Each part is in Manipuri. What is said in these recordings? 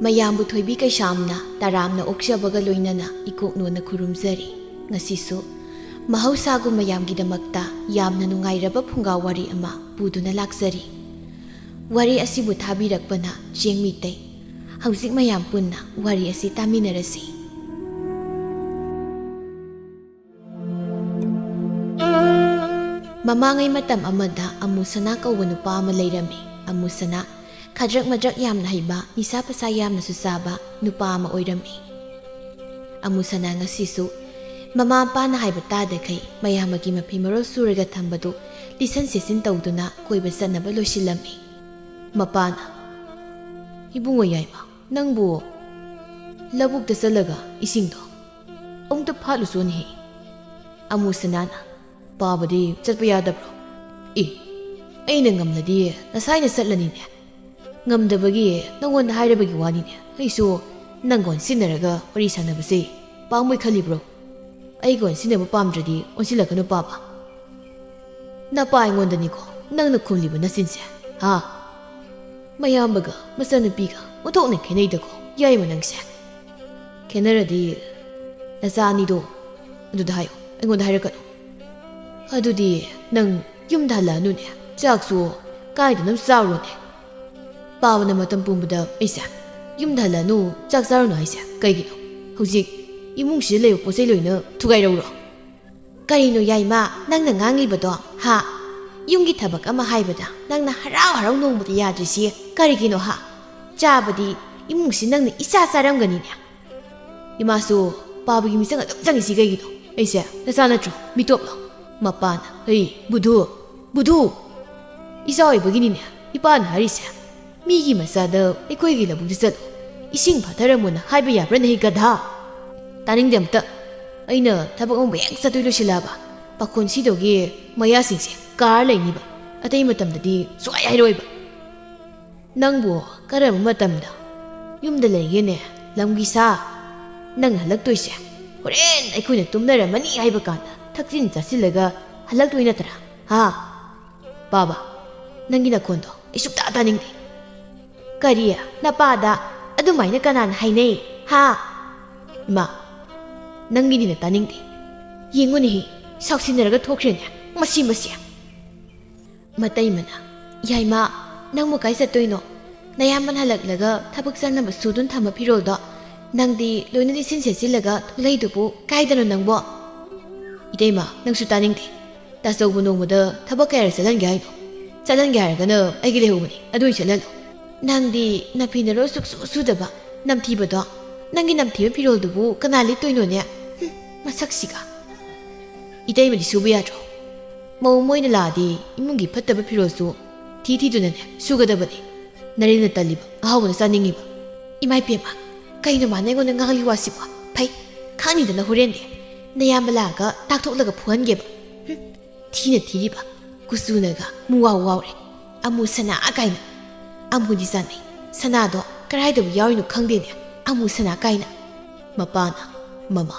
ꯃꯌꯥꯝꯕꯨ ꯊꯣꯏꯕꯤ ꯀꯩꯁꯥꯝꯅ ꯇꯔꯥꯝꯅ ꯑꯣꯛꯆꯕꯒ ꯂꯣꯏꯅꯅ ꯏꯀꯣꯛꯅꯣꯅ ꯈꯨꯔꯨꯝꯖꯔꯤ꯫ ꯉꯁꯤꯁꯨ ꯃꯍꯧꯁꯥꯒꯨꯝ ꯃꯌꯥꯝꯒꯤꯗꯃꯛꯇ ꯌꯥꯝꯅ ꯅꯨꯡꯉꯥꯏꯔꯕ ꯐꯨꯡꯒꯥ ꯋꯥꯔꯤ ꯑꯃ ꯄꯨꯗꯨꯅ ꯂꯥꯛꯆꯔꯤ꯫ ꯋꯥꯔꯤ ꯑꯁꯤꯕꯨ ꯊꯥꯕꯤꯔꯛꯄꯅ ꯆꯦꯡ ꯃꯤꯇꯩ꯫ ꯍꯧꯖꯤꯛ ꯃꯌꯥꯝ ꯄꯨꯟꯅ ꯋꯥꯔꯤ ꯑꯁꯤ ꯇꯥꯃꯤꯟꯅꯔꯁꯤ꯫ ꯃꯃꯥꯡꯉꯩ ꯃꯇꯝ ꯑꯃꯗ ꯑꯃꯨꯁꯅꯥ ꯀꯧꯕ ꯅꯨꯄꯥ ꯑꯃ ꯂꯩꯔꯝꯃꯤ꯫ ꯑꯃꯨꯁꯅꯥ ꯈꯗ꯭ꯔꯛ ꯃꯗ꯭ꯔꯛ ꯌꯥꯝꯅ ꯍꯩꯕ, ꯅꯤꯁꯥ ꯄꯁꯥ ꯌꯥꯝꯅꯁꯨ ꯆꯥꯕ ꯅꯨꯄꯥ ꯑꯃ ꯑꯣꯏꯔꯝꯃꯤ꯫ ꯑꯃꯨꯁꯅꯥ ꯉꯁꯤꯁꯨ ꯃꯃꯥ ꯃꯄꯥꯅ ꯍꯥꯏꯕ ꯇꯥꯗꯈꯩ ꯃꯌꯥꯝꯕꯒꯤ ꯃꯐꯤ ꯃꯔꯣꯜ ꯁꯨꯔꯒ ꯊꯝꯕꯗꯨ ꯂꯤꯁꯟ ꯁꯤꯠꯆꯤꯟ ꯇꯧꯗꯨꯅ ꯀꯣꯏꯕ ꯆꯠꯅꯕ ꯂꯣꯏꯁꯤꯜꯂꯝꯃꯤ꯫ ꯃꯄꯥꯅ, "ꯏꯕꯨꯡꯉꯣ ꯌꯥꯏꯃ, ꯅꯪꯕꯨ ꯂꯧꯕꯨꯛꯇ ꯆꯠꯂꯒ ꯏꯁꯤꯡꯗꯣ ꯑꯃꯨꯛꯇ ꯐꯥꯠꯂꯨꯆꯣꯅꯦꯍꯦ." ꯑꯃꯨꯁꯅꯥꯅ, "ꯄꯥꯕꯗꯤ ꯆꯠꯄ ꯌꯥꯗꯕ꯭ꯔꯣ?" "ꯑꯩꯅ ꯉꯝꯂꯗꯤ ꯉꯁꯥꯏꯅ ꯆꯠꯂꯅꯤꯅꯦ. ꯉꯝꯗꯕꯒꯤ ꯅꯪꯉꯣꯟꯗ ꯍꯥꯏꯔꯕꯒꯤ ꯋꯥꯅꯤꯅꯦ. ꯑꯩꯁꯨ ꯅꯪꯒ ꯑꯣꯟꯁꯤꯟꯅꯔꯒ ꯋꯥꯔꯤ ꯁꯥꯟꯅꯕꯁꯦ ꯄꯥꯝꯃꯣꯏ ꯈꯜꯂꯤꯕ꯭ꯔꯣ? ꯑꯩꯒ ꯑꯣꯟꯁꯤꯟꯅꯕ ꯄꯥꯝꯗ꯭ꯔꯗꯤ ꯑꯣꯟꯁꯤꯜꯂꯛꯀꯅꯨ ꯄꯥꯕ." "ꯅꯄꯥ ꯑꯩꯉꯣꯟꯗꯅꯤꯀꯣ ꯅꯪꯅ ꯈꯨꯝꯂꯤꯕ ꯅꯆꯤꯟꯁꯦ, ꯍꯥ? ꯃꯌꯥꯝꯕꯒ ꯃꯆꯟꯅꯨꯄꯤꯒ ꯑꯣꯟꯊꯣꯛꯅ ꯈꯦꯠꯅꯩꯗꯀꯣ ꯌꯥꯏꯃ ꯅꯪꯁꯦ." "ꯈꯦꯠꯅꯔꯗꯤ ꯅꯆꯥ ꯑꯅꯤꯗꯣ ꯑꯗꯨꯗ ꯍꯥꯏꯌꯣ, ꯑꯩꯉꯣꯟꯗ ꯍꯥꯏꯔꯛꯀꯅꯨ." "ꯑꯗꯨꯗꯤ ꯅꯪ ꯌꯨꯝꯗ ꯍꯜꯂꯛꯑꯅꯨꯅꯦ. ꯆꯥꯛꯁꯨ ꯀꯥꯏꯗꯅꯣ ꯆꯥꯔꯨꯔꯣꯅꯦ." "ꯄꯥꯕꯅ ꯃꯇꯝ ꯄꯨꯝꯕꯗ ꯑꯩꯁꯦ ꯌꯨꯝꯗ ꯍꯜꯂꯛꯑꯅꯨ, ꯆꯥꯛ ꯆꯥꯔꯨꯅꯨ ꯍꯥꯏꯁꯦ ꯀꯩꯒꯤꯅꯣ? ꯍꯧꯖꯤꯛ ꯏꯃꯨꯡꯁꯤꯗ ꯂꯩꯕ ꯄꯣꯠ ꯆꯩ ꯂꯣꯏꯅ ꯊꯨꯒꯥꯏꯔꯧꯔꯣ?" "ꯀꯔꯤꯅꯣ ꯌꯥꯏꯃ ꯅꯪꯅ ꯉꯥꯡꯂꯤꯕꯗꯣ, ꯍꯥ? ꯌꯨꯝꯒꯤ ꯊꯕꯛ ꯑꯃ ꯍꯥꯏꯕꯗ ꯅꯪꯅ ꯍꯔꯥꯎ ꯍꯔꯥꯎ ꯅꯣꯡꯃꯗ ꯌꯥꯗ꯭ꯔꯤꯁꯤ ꯀꯔꯤꯒꯤꯅꯣ, ꯍꯥ? ꯆꯥꯕꯗꯤ ꯏꯃꯨꯡꯁꯤ ꯅꯪꯅ ꯏꯆꯥ ꯆꯥꯔꯝꯒꯅꯤꯅꯦ." "ꯏꯃꯥꯁꯨ ꯄꯥꯕꯒꯤ ꯃꯤꯆꯪ ꯑꯗꯨꯝ ꯆꯪꯉꯤꯁꯤ ꯀꯩꯒꯤꯅꯣ? ꯑꯩꯁꯦ ꯅꯆꯥ ꯅꯠꯇ꯭ꯔꯣ, ꯃꯤꯇꯣꯞꯂꯣ?" ꯃꯄꯥꯅ, "ꯕꯨꯙꯨ, ꯏꯆꯥ ꯑꯣꯏꯕꯒꯤꯅꯤꯅꯦ ꯏꯄꯥꯅ ꯍꯥꯏꯔꯤꯁꯦ. ꯃꯤꯒꯤ ꯃꯆꯥꯗ ꯑꯩꯈꯣꯏꯒꯤ ꯂꯧꯕꯨꯛꯇ ꯆꯠꯂꯨ, ꯏꯁꯤꯡ ꯐꯥꯊꯔꯝꯃꯣꯅ ꯍꯥꯏꯕ ꯌꯥꯕ꯭ꯔꯅꯦ ꯒꯙꯥ? ꯇꯥꯅꯤꯡꯗꯦ ꯑꯝꯇ. ꯑꯩꯅ ꯊꯕꯛ ꯑꯃ ꯍꯦꯛ ꯆꯠꯇꯣꯏ ꯂꯣꯏꯁꯤꯜꯂꯛꯑꯕ ꯄꯥꯈꯣꯟ ꯁꯤꯗꯧꯒꯤ ꯃꯌꯥꯁꯤꯡꯁꯦ ꯀꯥꯔ ꯂꯩꯅꯤꯕ. ꯑꯇꯩ ꯃꯇꯝꯗꯗꯤ ꯁꯨꯡꯍꯥꯏ ꯍꯥꯏꯔꯣꯏꯕ." "ꯅꯪꯕꯨ ꯀꯔꯝꯕ ꯃꯇꯝꯗ ꯌꯨꯝꯗ ꯂꯩꯒꯦꯅꯦ ꯂꯝꯒꯤ ꯁꯥ? ꯅꯪ ꯍꯜꯂꯛꯇꯣꯏꯁꯦ ꯍꯣꯔꯦꯟ ꯑꯩꯈꯣꯏꯅ ꯇꯨꯝꯅꯔꯝꯃꯅꯤ ꯍꯥꯏꯕ ꯀꯥꯟꯗ ꯊꯛꯆꯤꯟ ꯆꯥꯁꯤꯜꯂꯒ ꯍꯜꯂꯛꯇꯣꯏ ꯅꯠꯇ꯭ꯔꯥ, ꯍꯥ? ꯄꯥꯕ, ꯅꯪꯒꯤ ꯅꯈꯣꯟꯗꯣ ꯑꯩ ꯁꯨꯛꯇꯥ ꯇꯥꯅꯤꯡꯗꯦ." "ꯀꯔꯤ? ꯅꯄꯥꯗ ꯑꯗꯨꯃꯥꯏꯅ ꯀꯅꯥꯅ ꯍꯥꯏꯅꯩ, ꯍꯥ?" "ꯏꯃꯥ, ꯅꯪꯒꯤꯅꯤꯅ ꯇꯥꯅꯤꯡꯗꯦ. ꯌꯦꯡꯉꯨꯅꯦꯍꯦ, ꯁꯥꯎꯁꯤꯟꯅꯔꯒ ꯊꯣꯛꯈ꯭ꯔꯦꯅꯦ ꯃꯁꯤ." ꯃꯇꯩꯃꯅ, "ꯌꯥꯏꯃ, ꯅꯪꯕꯨ ꯀꯥꯏ ꯆꯠꯇꯣꯏꯅꯣ? ꯅꯌꯥꯝꯕꯅ ꯍꯜꯂꯛꯂꯒ ꯊꯕꯛ ꯆꯠꯅꯕ ꯁꯨꯗꯨꯅ ꯊꯝꯕ ꯐꯤꯔꯣꯜꯗꯣ ꯅꯪꯗꯤ ꯂꯣꯏꯅ ꯂꯤꯠꯁꯤꯟ ꯁꯦꯠꯆꯤꯜꯂꯒ ꯊꯣꯛꯂꯛꯏꯗꯨꯕꯨ ꯀꯥꯏꯗꯅꯣ ꯅꯪꯕꯣ?" "ꯏꯇꯩꯃ, ꯅꯪꯁꯨ ꯇꯥꯅꯤꯡꯗꯦ. ꯇꯥꯆꯧꯕꯨ ꯅꯣꯡꯃꯗ ꯊꯕꯛ ꯀꯌꯥꯔꯛ ꯆꯠꯍꯟꯒꯦ ꯍꯥꯏꯅꯣ? ꯆꯠꯍꯟꯒꯦ ꯍꯥꯏꯔꯒꯅ ꯑꯩꯒꯤ ꯂꯩꯍꯧꯕꯅꯤ, ꯑꯗꯨ ꯑꯣꯏꯅ ꯆꯠꯍꯜꯂꯣ." "ꯅꯪꯗꯤ ꯅꯐꯤ ꯅꯔꯣꯜ ꯁꯨꯛꯁꯨ ꯁꯨꯗꯕ ꯅꯝꯊꯤꯕꯗꯣ, ꯅꯪꯒꯤ ꯅꯝꯊꯤꯕ ꯐꯤꯔꯣꯜꯗꯨꯕꯨ ꯀꯅꯥ ꯂꯤꯠꯇꯣꯏꯅꯣꯅꯦ? ꯃꯁꯛꯁꯤꯒ." "ꯏꯇꯩꯃꯗꯤ ꯁꯨꯕ ꯌꯥꯗ꯭ꯔꯣ? ꯃꯧ ꯃꯣꯏꯅ ꯂꯥꯛꯑꯗꯤ ꯏꯃꯨꯡꯒꯤ ꯐꯠꯇꯕ ꯐꯤꯔꯣꯜꯁꯨ ꯊꯤꯗꯨꯅꯅꯦ ꯁꯨꯒꯗꯕꯅꯤ. ꯅꯔꯦꯅ ꯇꯜꯂꯤꯕ ꯑꯍꯥꯎꯕꯅ ꯆꯥꯅꯤꯡꯉꯤꯕ." "ꯏꯃꯥꯏ ꯄꯦꯝꯃ, ꯀꯩꯅꯣ ꯃꯥꯅ ꯑꯩꯉꯣꯟꯗ ꯉꯥꯡꯂꯤ ꯋꯥꯁꯤꯕꯣ? ꯐꯩ, ꯈꯪꯅꯤꯗꯅ ꯍꯣꯔꯦꯟꯗꯤ ꯅꯌꯥꯝꯕ ꯂꯥꯛꯑꯒ ꯇꯥꯛꯊꯣꯛꯂꯒ ꯐꯨꯍꯟꯒꯦꯕ. ꯊꯤꯅ ꯊꯤꯔꯤꯕ, ꯀꯨꯆꯨꯅꯒ ꯃꯨꯋꯥꯎ ꯋꯥꯎꯔꯦ. ꯑꯃꯨꯁꯅꯥ ꯀꯥꯏꯅ. ꯑꯃꯨꯗꯤ ꯆꯥꯅꯩ, ꯁꯅꯥꯗꯣ ꯀꯔꯥꯏꯗꯕꯨ ꯌꯥꯎꯔꯤꯅꯣ ꯈꯪꯗꯦꯅꯦ, ꯑꯃꯨꯁꯅꯥ ꯀꯥꯏꯅ." ꯃꯄꯥꯅ, "ꯃꯃꯥ,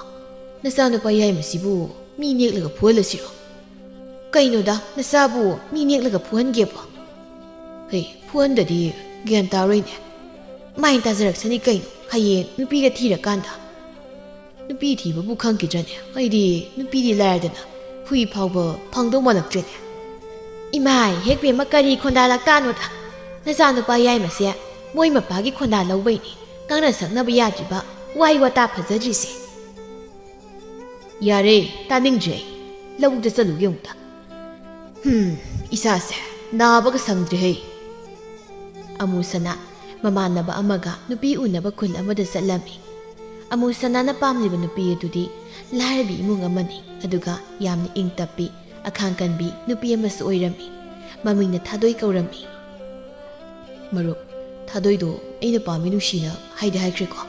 ꯅꯆꯥꯅꯨꯄꯥ ꯌꯥꯏꯃꯁꯤꯕꯨ ꯃꯤ ꯅꯦꯛꯂꯒ ꯐꯨꯍꯜꯂꯁꯤꯔꯣ?" "ꯀꯩꯅꯣꯗ, ꯅꯆꯥꯕꯨ ꯃꯤ ꯅꯦꯛꯂꯒ ꯐꯨꯍꯟꯒꯦꯕꯣ? ꯐꯨꯍꯟꯗꯗꯤ ꯒ꯭ꯌꯥꯟ ꯇꯥꯔꯣꯏꯅꯦ. ꯃꯥꯏꯅ ꯇꯥꯖꯔꯛꯁꯅꯤ ꯀꯩꯅꯣ ꯍꯌꯦꯡ ꯅꯨꯄꯤꯒ ꯊꯤꯔꯀꯥꯟꯗ." "ꯅꯨꯄꯤ ꯊꯤꯕꯕꯨ ꯈꯪꯈꯤꯗ꯭ꯔꯅꯦ? ꯑꯩꯗꯤ ꯅꯨꯄꯤꯗꯤ ꯂꯥꯏꯔꯗꯅ ꯍꯨꯏ ꯐꯥꯎꯕ ꯐꯪꯗꯧ ꯃꯥꯜꯂꯛꯇ꯭ꯔꯦꯅꯦ." "ꯏꯃꯥꯏ ꯍꯦꯛ ꯕꯦꯝꯃ, ꯀꯔꯤ ꯈꯣꯟꯗꯥ ꯂꯥꯛꯇꯥꯅꯣꯗ? ꯅꯆꯥꯅꯨꯄꯥ ꯌꯥꯏꯃꯁꯦ ꯃꯣꯏ ꯃꯄꯥꯒꯤ ꯈꯣꯟꯗꯥ ꯂꯧꯕꯩꯅꯤ ꯀꯪꯅ ꯁꯛꯅꯕ ꯌꯥꯗ꯭ꯔꯤꯕ ꯋꯥꯍꯩ ꯋꯥꯇꯥ ꯐꯖꯗ꯭ꯔꯤꯁꯦ." "ꯌꯥꯔꯦ, ꯇꯥꯅꯤꯡꯗ꯭ꯔꯦ ꯑꯩ. ꯂꯧꯕꯨꯛꯇ ꯆꯠꯂꯨꯒꯦ ꯑꯃꯨꯛꯇ. ꯏꯁꯥꯁꯦ ꯅꯥꯕꯒ ꯁꯪꯗ꯭ꯔꯦꯍꯦ." ꯑꯃꯨꯁꯅꯥ ꯃꯃꯥꯟꯅꯕ ꯑꯃꯒ ꯅꯨꯄꯤ ꯎꯅꯕ ꯈꯨꯜ ꯑꯃꯗ ꯆꯠꯂꯝꯃꯤ꯫ ꯑꯃꯨꯁꯅꯥꯅ ꯄꯥꯝꯂꯤꯕ ꯅꯨꯄꯤ ꯑꯗꯨꯗꯤ ꯂꯥꯏꯔꯕꯤ ꯏꯃꯨꯡ ꯑꯃꯅꯤ, ꯑꯗꯨꯒ ꯌꯥꯝꯅ ꯏꯪ ꯇꯞꯄꯤ, ꯑꯈꯥꯡ ꯀꯟꯕꯤ ꯅꯨꯄꯤ ꯑꯃꯁꯨ ꯑꯣꯏꯔꯝꯃꯤ꯫ ꯃꯃꯤꯡꯅ ꯊꯥꯗꯣꯏ ꯀꯧꯔꯝꯃꯤ꯫ "ꯃꯔꯨꯞ, ꯊꯥꯗꯣꯏꯗꯣ ꯑꯩꯅ ꯄꯥꯝꯃꯤ ꯅꯨꯡꯁꯤꯅ ꯍꯥꯏꯗꯤ ꯍꯥꯏꯈ꯭ꯔꯦꯀꯣ?"